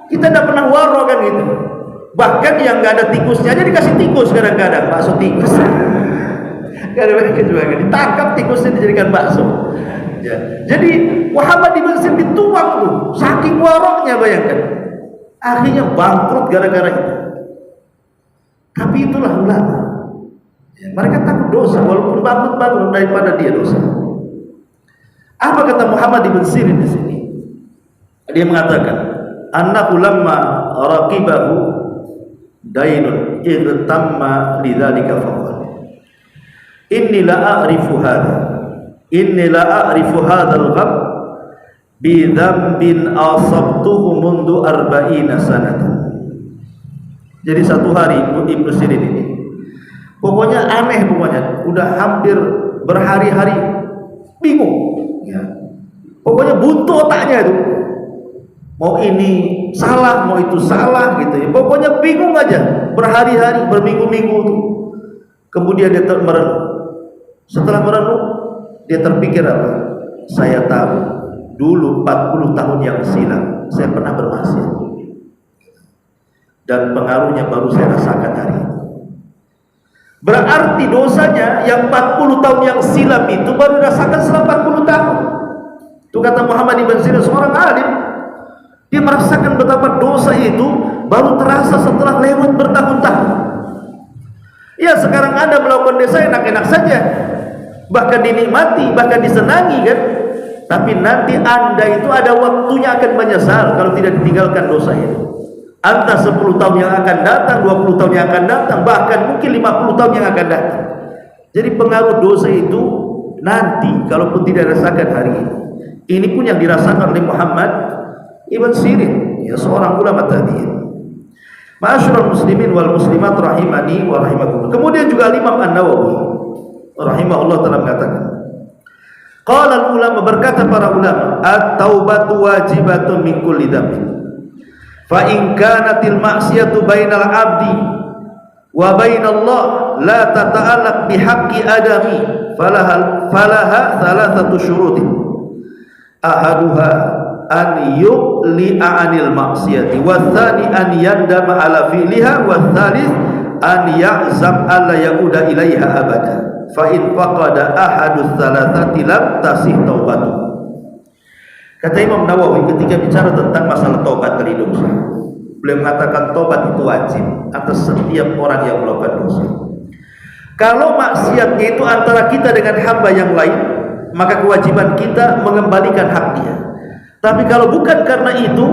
tidak pernah waro kan gitu. Bahkan yang nggak ada tikusnya aja dikasih tikus kadang-kadang, bakso tikus. Kadang-kadang juga ditangkap tikusnya dijadikan bakso. Ya. Jadi Muhammad bin Sirin dituang tuh, saking waroknya, bayangkan. Akhirnya bangkrut gara-gara itu. Tapi itulah ulama. Ya, mereka takut dosa, walaupun bangkrut daripada dia dosa. Apa kata Muhammad bin Sirin di sini? Dia mengatakan, "Annahu lamma raqibahu dainun irtamma lidzalika faqala. Inni la a'rifu hadzal gham bi dzambin asabtuhu mundu 40 sanatan." Jadi satu hari Ibnu Sirin ini pokoknya aneh, udah hampir berhari-hari bingung ya. Pokoknya buntu otaknya itu, mau ini salah, mau itu salah gitu ya. Pokoknya bingung aja, berhari-hari, berminggu-minggu tuh. Kemudian dia merenung. Setelah merenung, dia terpikir apa? Saya tahu dulu 40 tahun yang silam saya pernah bermaksiat, dan pengaruhnya baru saya rasakan hari ini. Berarti dosanya yang 40 tahun yang silam itu baru dirasakan setelah 40 tahun. Itu kata Muhammad bin Sirin, seorang alim. Dia merasakan betapa dosa itu baru terasa setelah lewat bertahun-tahun. Ya, sekarang Anda melakukan dosa enak-enak saja, bahkan dinikmati, bahkan disenangi kan. Tapi nanti Anda itu ada waktunya akan menyesal kalau tidak ditinggalkan dosa itu. Entah 10 tahun yang akan datang, 20 tahun yang akan datang, bahkan mungkin 50 tahun yang akan datang. Jadi pengaruh dosa itu nanti kalaupun tidak dirasakan hari ini. Ini pun yang dirasakan oleh Muhammad ibn Sirin, ya, seorang ulama tabi'in. Ma'asyiral muslimin wal muslimat rahimani wa rahimakumullah. Kemudian juga Imam An-Nawawi rahimahullah telah mengatakan, qala ulama, berkata para ulama, at-taubatu wajibatun min kulli dzambin. Fa in kanatil ma'siyatu bainal 'abdi wa bainallah la tata'allaq bihaqqi adami falaha thalathatu syurutin. Ahaduha an yuqli'a 'anil ma'siyati, wa tsani an yandama 'ala fi'liha, wa tsalits an ya'zam alla yauda ilaiha abada. Fa in faqada ahadus tsalatsati lam tasih taubatu. Kata Imam Nawawi ketika bicara tentang masalah taubat dari dosa, beliau mengatakan taubat itu wajib atas setiap orang yang melakukan dosa. Kalau maksiatnya itu antara kita dengan hamba yang lain, maka kewajiban kita mengembalikan hak dia. Tapi kalau bukan karena itu,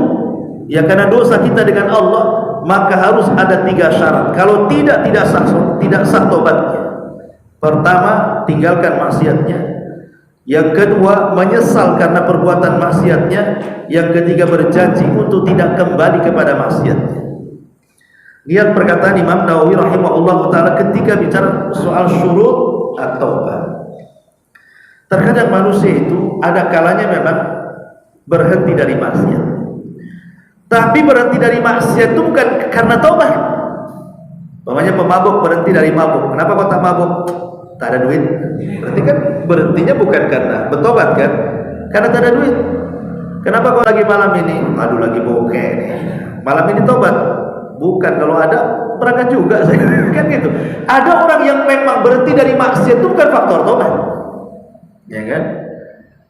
ya karena dosa kita dengan Allah, maka harus ada 3 syarat. Kalau tidak sah taubatnya. Pertama, tinggalkan maksiatnya. Yang kedua, menyesal karena perbuatan maksiatnya. Yang ketiga, berjanji untuk tidak kembali kepada maksiatnya. Lihat perkataan Imam Nawawi rahimahullah ta'ala ketika bicara soal syurut at-taubah. Terkadang manusia itu ada kalanya memang berhenti dari maksiat. Tapi berhenti dari maksiat itu bukan karena taubat. Umpamanya pemabuk berhenti dari mabuk. Kenapa kau tak mabuk? Tak ada duit. Berarti kan berhentinya bukan karena bertobat kan? Karena tak ada duit. Kenapa kau lagi malam ini? Aduh, lagi bokeh nih. Malam ini tobat. Bukan, kalau ada berangkat juga kan gitu. Ada orang yang memang berhenti dari maksiat itu bukan faktor tobat, ya kan?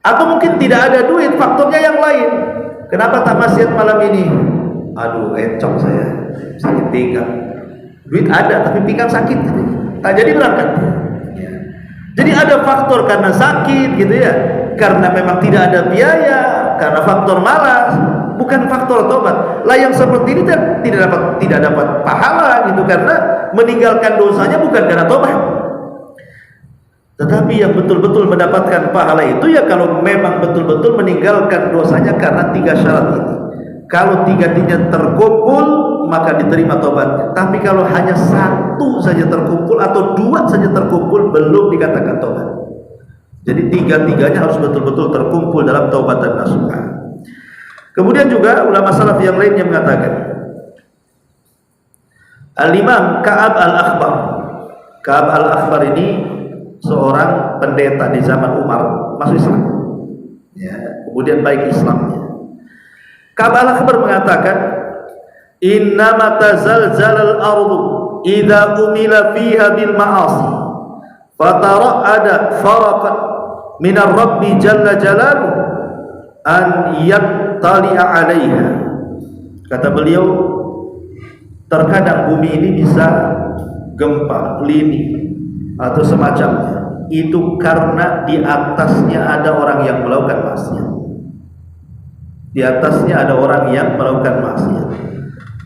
Atau mungkin tidak ada duit, faktornya yang lain. Kenapa tak maksiat malam ini? Aduh, encok saya, sakit pinggang. Duit ada, tapi pinggang sakit, tak jadi berangkat. Ya. Jadi ada faktor karena sakit, gitu ya. Karena memang tidak ada biaya, karena faktor malas, bukan faktor tobat. Lah yang seperti ini tidak dapat pahala, gitu, karena meninggalkan dosanya bukan karena tobat. Tetapi yang betul-betul mendapatkan pahala itu ya kalau memang betul-betul meninggalkan dosanya karena 3 syarat ini. Kalau 3-tiganya terkumpul maka diterima tobatnya. Tapi kalau hanya 1 saja terkumpul atau 2 saja terkumpul belum dikatakan tobat. Jadi 3-tiganya harus betul-betul terkumpul dalam taubat dan nasuha. Kemudian juga ulama salaf yang lainnya mengatakan, Al-Imam Ka'ab Al-Akhbar. Ka'ab Al-Akhbar ini seorang pendeta di zaman Umar, masuk Islam, ya, kemudian baik Islamnya. Ka'ab Al-Akhbar mengatakan, innama tazalzalal ardu idza umila fiha bil ma'asi fatara'ada faraqan minar rabbi jalla jalaluhu an yattali'a 'alaiha. Kata beliau, terkadang bumi ini bisa gempa, lini atau semacamnya, itu karena di atasnya ada orang yang melakukan maksiat. Di atasnya ada orang yang melakukan maksiat.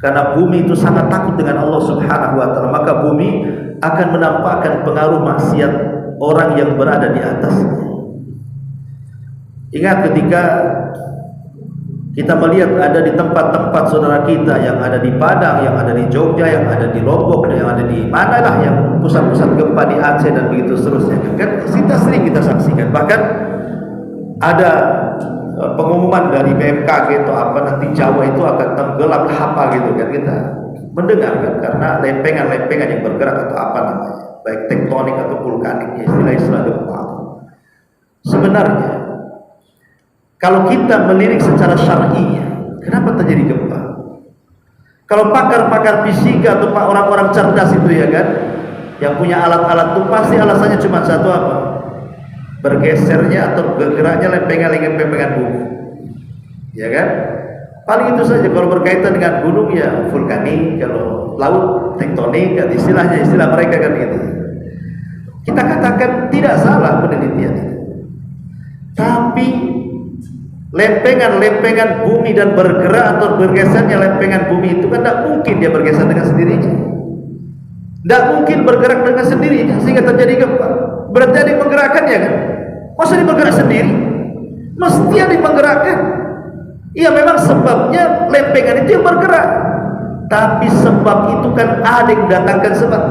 Karena bumi itu sangat takut dengan Allah Subhanahu wa taala, maka bumi akan menampakkan pengaruh maksiat orang yang berada di atasnya. Ingat ketika kita melihat ada di tempat-tempat saudara kita yang ada di Padang, yang ada di Jogja, yang ada di Lombok, yang ada di manalah yang pusat-pusat gempa di Aceh dan begitu seterusnya. Kan kita sering kita saksikan. Bahkan ada pengumuman dari BMKG atau apa nanti Jawa itu akan tenggelam apa gitu kan, kita mendengar kan, karena lempengan-lempengan yang bergerak atau apa namanya, baik tektonik atau vulkanik, istilah-istilah gempa. Sebenarnya kalau kita melirik secara syar'inya, kenapa terjadi gempa? Kalau pakar-pakar fisika atau orang-orang cerdas itu ya kan, yang punya alat-alat itu pasti alasannya cuma satu, apa? Bergesernya atau bergeraknya lempengan-lempengan bumi, ya kan? Paling itu saja. Kalau berkaitan dengan gunung ya vulkanik, kalau laut tektonik, kan istilah mereka kan gitu. Kita katakan tidak salah penelitian itu, tapi lempengan-lempengan bumi dan bergerak atau bergesernya lempengan bumi itu kan tidak mungkin dia bergeser dengan sendirinya, tidak mungkin bergerak dengan sendirinya sehingga terjadi gempa. Berarti ada yang menggerakkannya kan? Masa dia bergerak sendiri? Mesti ada yang menggerakkan. Iya, memang sebabnya lempengan itu yang bergerak, tapi sebab itu kan ada yang datangkan sebab.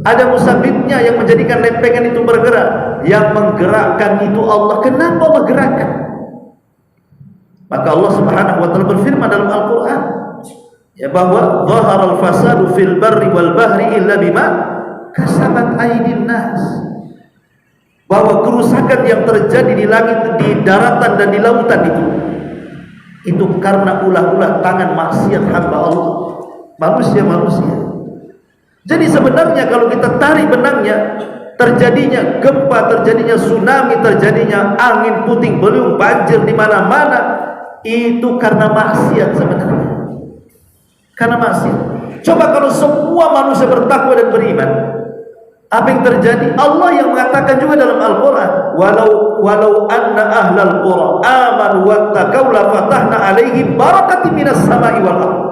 Ada musabibnya yang menjadikan lempengan itu bergerak. Yang menggerakkan itu Allah. Kenapa Allah gerakkan? Maka Allah Subhanahu wa taala berfirman dalam Al-Qur'an, ya, bahwa zaharal fasadu fil barri wal bahri illa bima kasabat aydin nas. Bahwa kerusakan yang terjadi di langit, di daratan dan di lautan itu karena ulah-ulah tangan maksiat hamba Allah, manusia. Jadi sebenarnya kalau kita tarik benangnya, terjadinya gempa, terjadinya tsunami, terjadinya angin puting beliung, banjir di mana-mana, itu karena maksiat sebenarnya. Karena maksiat. Coba kalau semua manusia bertakwa dan beriman, apa yang terjadi? Allah yang mengatakan juga dalam Al-Quran, walau anna ahlal qura amanu wattaqaw la fatahna alaihim barakatin minas sama'i wal ardh.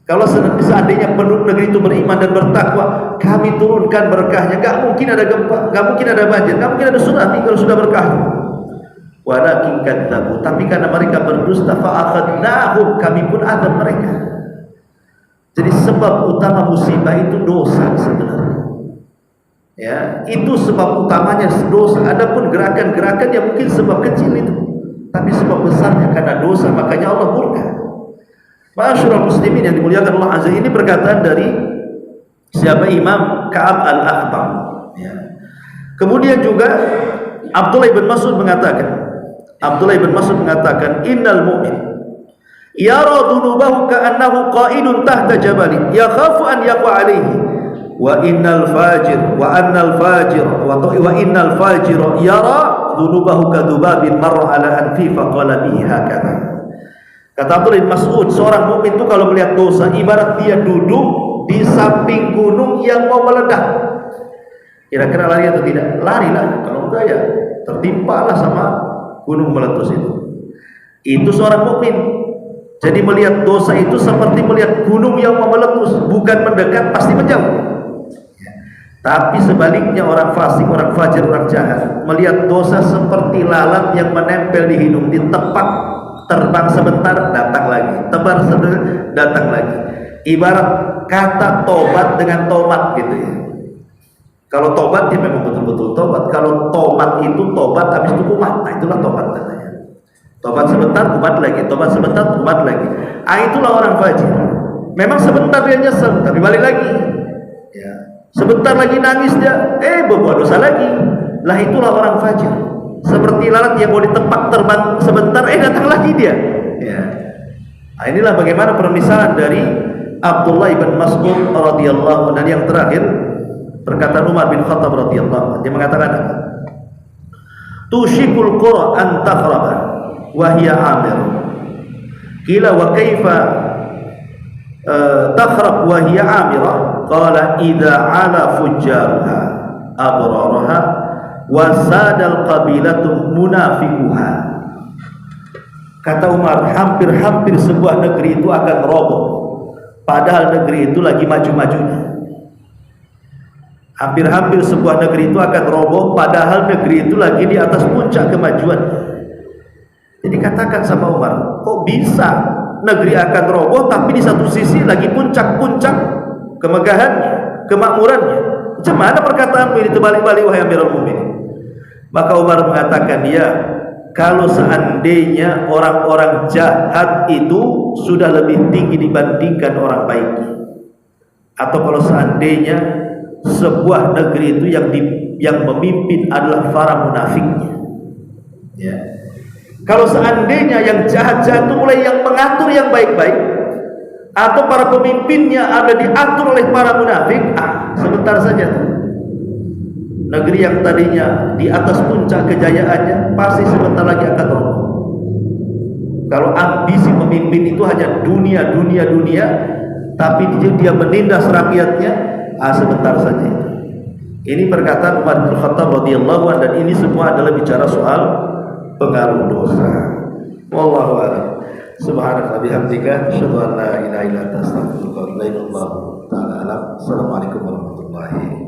Kalau seandainya penduduk negeri itu beriman dan bertakwa, kami turunkan berkahnya. Gak mungkin ada gempa, gak mungkin ada banjir, gak mungkin ada tsunami kalau sudah berkah. Walakin kadzabu, tapi karena mereka berdusta, fa'akhadnahum, kami pun adab mereka. Jadi sebab utama musibah itu dosa sebenarnya. Ya, itu sebab utamanya dosa. Adapun gerakan-gerakan yang mungkin sebab kecil itu, tapi sebab besarnya karena dosa, makanya Allah murka. Ma'asyiral muslimin yang dimuliakan Allah Azza, ini perkataan dari siapa? Imam Ka'ab Al-Akhbar, ya. Kemudian juga Abdullah bin Mas'ud mengatakan, innal mu'min yara dhunubahu ka'annahu qa'idun tahta jabalin yakhafu an yaqa alayhi wa innal fajir yara dhunubahu kadubabin marra ala anfi faqala bihi hakadha. Kata Abdullah bin Mas'ud, seorang mukmin itu kalau melihat dosa ibarat dia duduk di samping gunung yang mau meledak. Kira-kira lari atau tidak? Larilah. Kalau enggak ya tertimpalah sama gunung meletus itu. Itu seorang mukmin. Jadi melihat dosa itu seperti melihat gunung yang mau meletus, bukan mendekat, pasti menjauh. Tapi sebaliknya orang fasik, orang fajir, orang jahat melihat dosa seperti lalat yang menempel di hidung, ditepak, terbang sebentar, datang lagi, tebar sebentar, datang lagi. Ibarat kata tobat dengan tomat gitu ya. Kalau tobat dia memang betul-betul tobat. Kalau tomat itu tobat habis itu kumat. Nah itulah tobat katanya. Tobat sebentar, kumat lagi. Tobat sebentar, kumat lagi. Ah itulah orang fajir. Memang sebentar dia nyesel, tapi balik lagi. Ya. Sebentar lagi nangis dia, berbuat dosa lagi. Lah itulah orang fajir. Seperti lalat yang mau ditepak terbang sebentar, datang lagi dia. Ya. Nah, inilah bagaimana permisalan dari Abdullah bin Mas'ud radhiyallahu anhu. Dan yang terakhir perkataan Umar bin Khattab radhiyallahu anhu, dia mengatakan apa? Tushikul qura an takhraba wa hiya amir. Qila wa kaifa takhrab wa hiya amira? Qala idza ala fujjarha abraraha wa sadal qabilatu munafiquha. Kata Umar, hampir-hampir sebuah negeri itu akan roboh padahal negeri itu lagi maju-majunya. Hampir-hampir sebuah negeri itu akan roboh padahal negeri itu lagi di atas puncak kemajuan. Jadi katakan sama Umar, kok bisa negeri akan roboh tapi di satu sisi lagi puncak-puncak kemegahannya, kemakmurannya? Macam mana perkataanmu ini terbalik-balik wahai Amirul Mukminin? Maka Umar mengatakan, ya, kalau seandainya orang-orang jahat itu sudah lebih tinggi dibandingkan orang baik, atau kalau seandainya sebuah negeri itu yang memimpin adalah para munafiknya, ya. Kalau seandainya yang jahat-jahat itu mulai yang mengatur yang baik-baik, atau para pemimpinnya ada diatur oleh para munafik, sebentar saja negeri yang tadinya di atas puncak kejayaannya pasti sebentar lagi akan roboh. Kalau ambisi memimpin itu hanya dunia, tapi dia menindas rakyatnya, sebentar saja itu. Ini perkataan Umar bin Khattab radhiyallahu anhu, dan ini semua adalah bicara soal pengaruh dosa. Wallahu a'lam. Subhanaka bihamdika asyhadu an la ilaha illa anta astaghfiruka wa atubu ilaik. Assalamualaikum warahmatullahi wabarakatuh.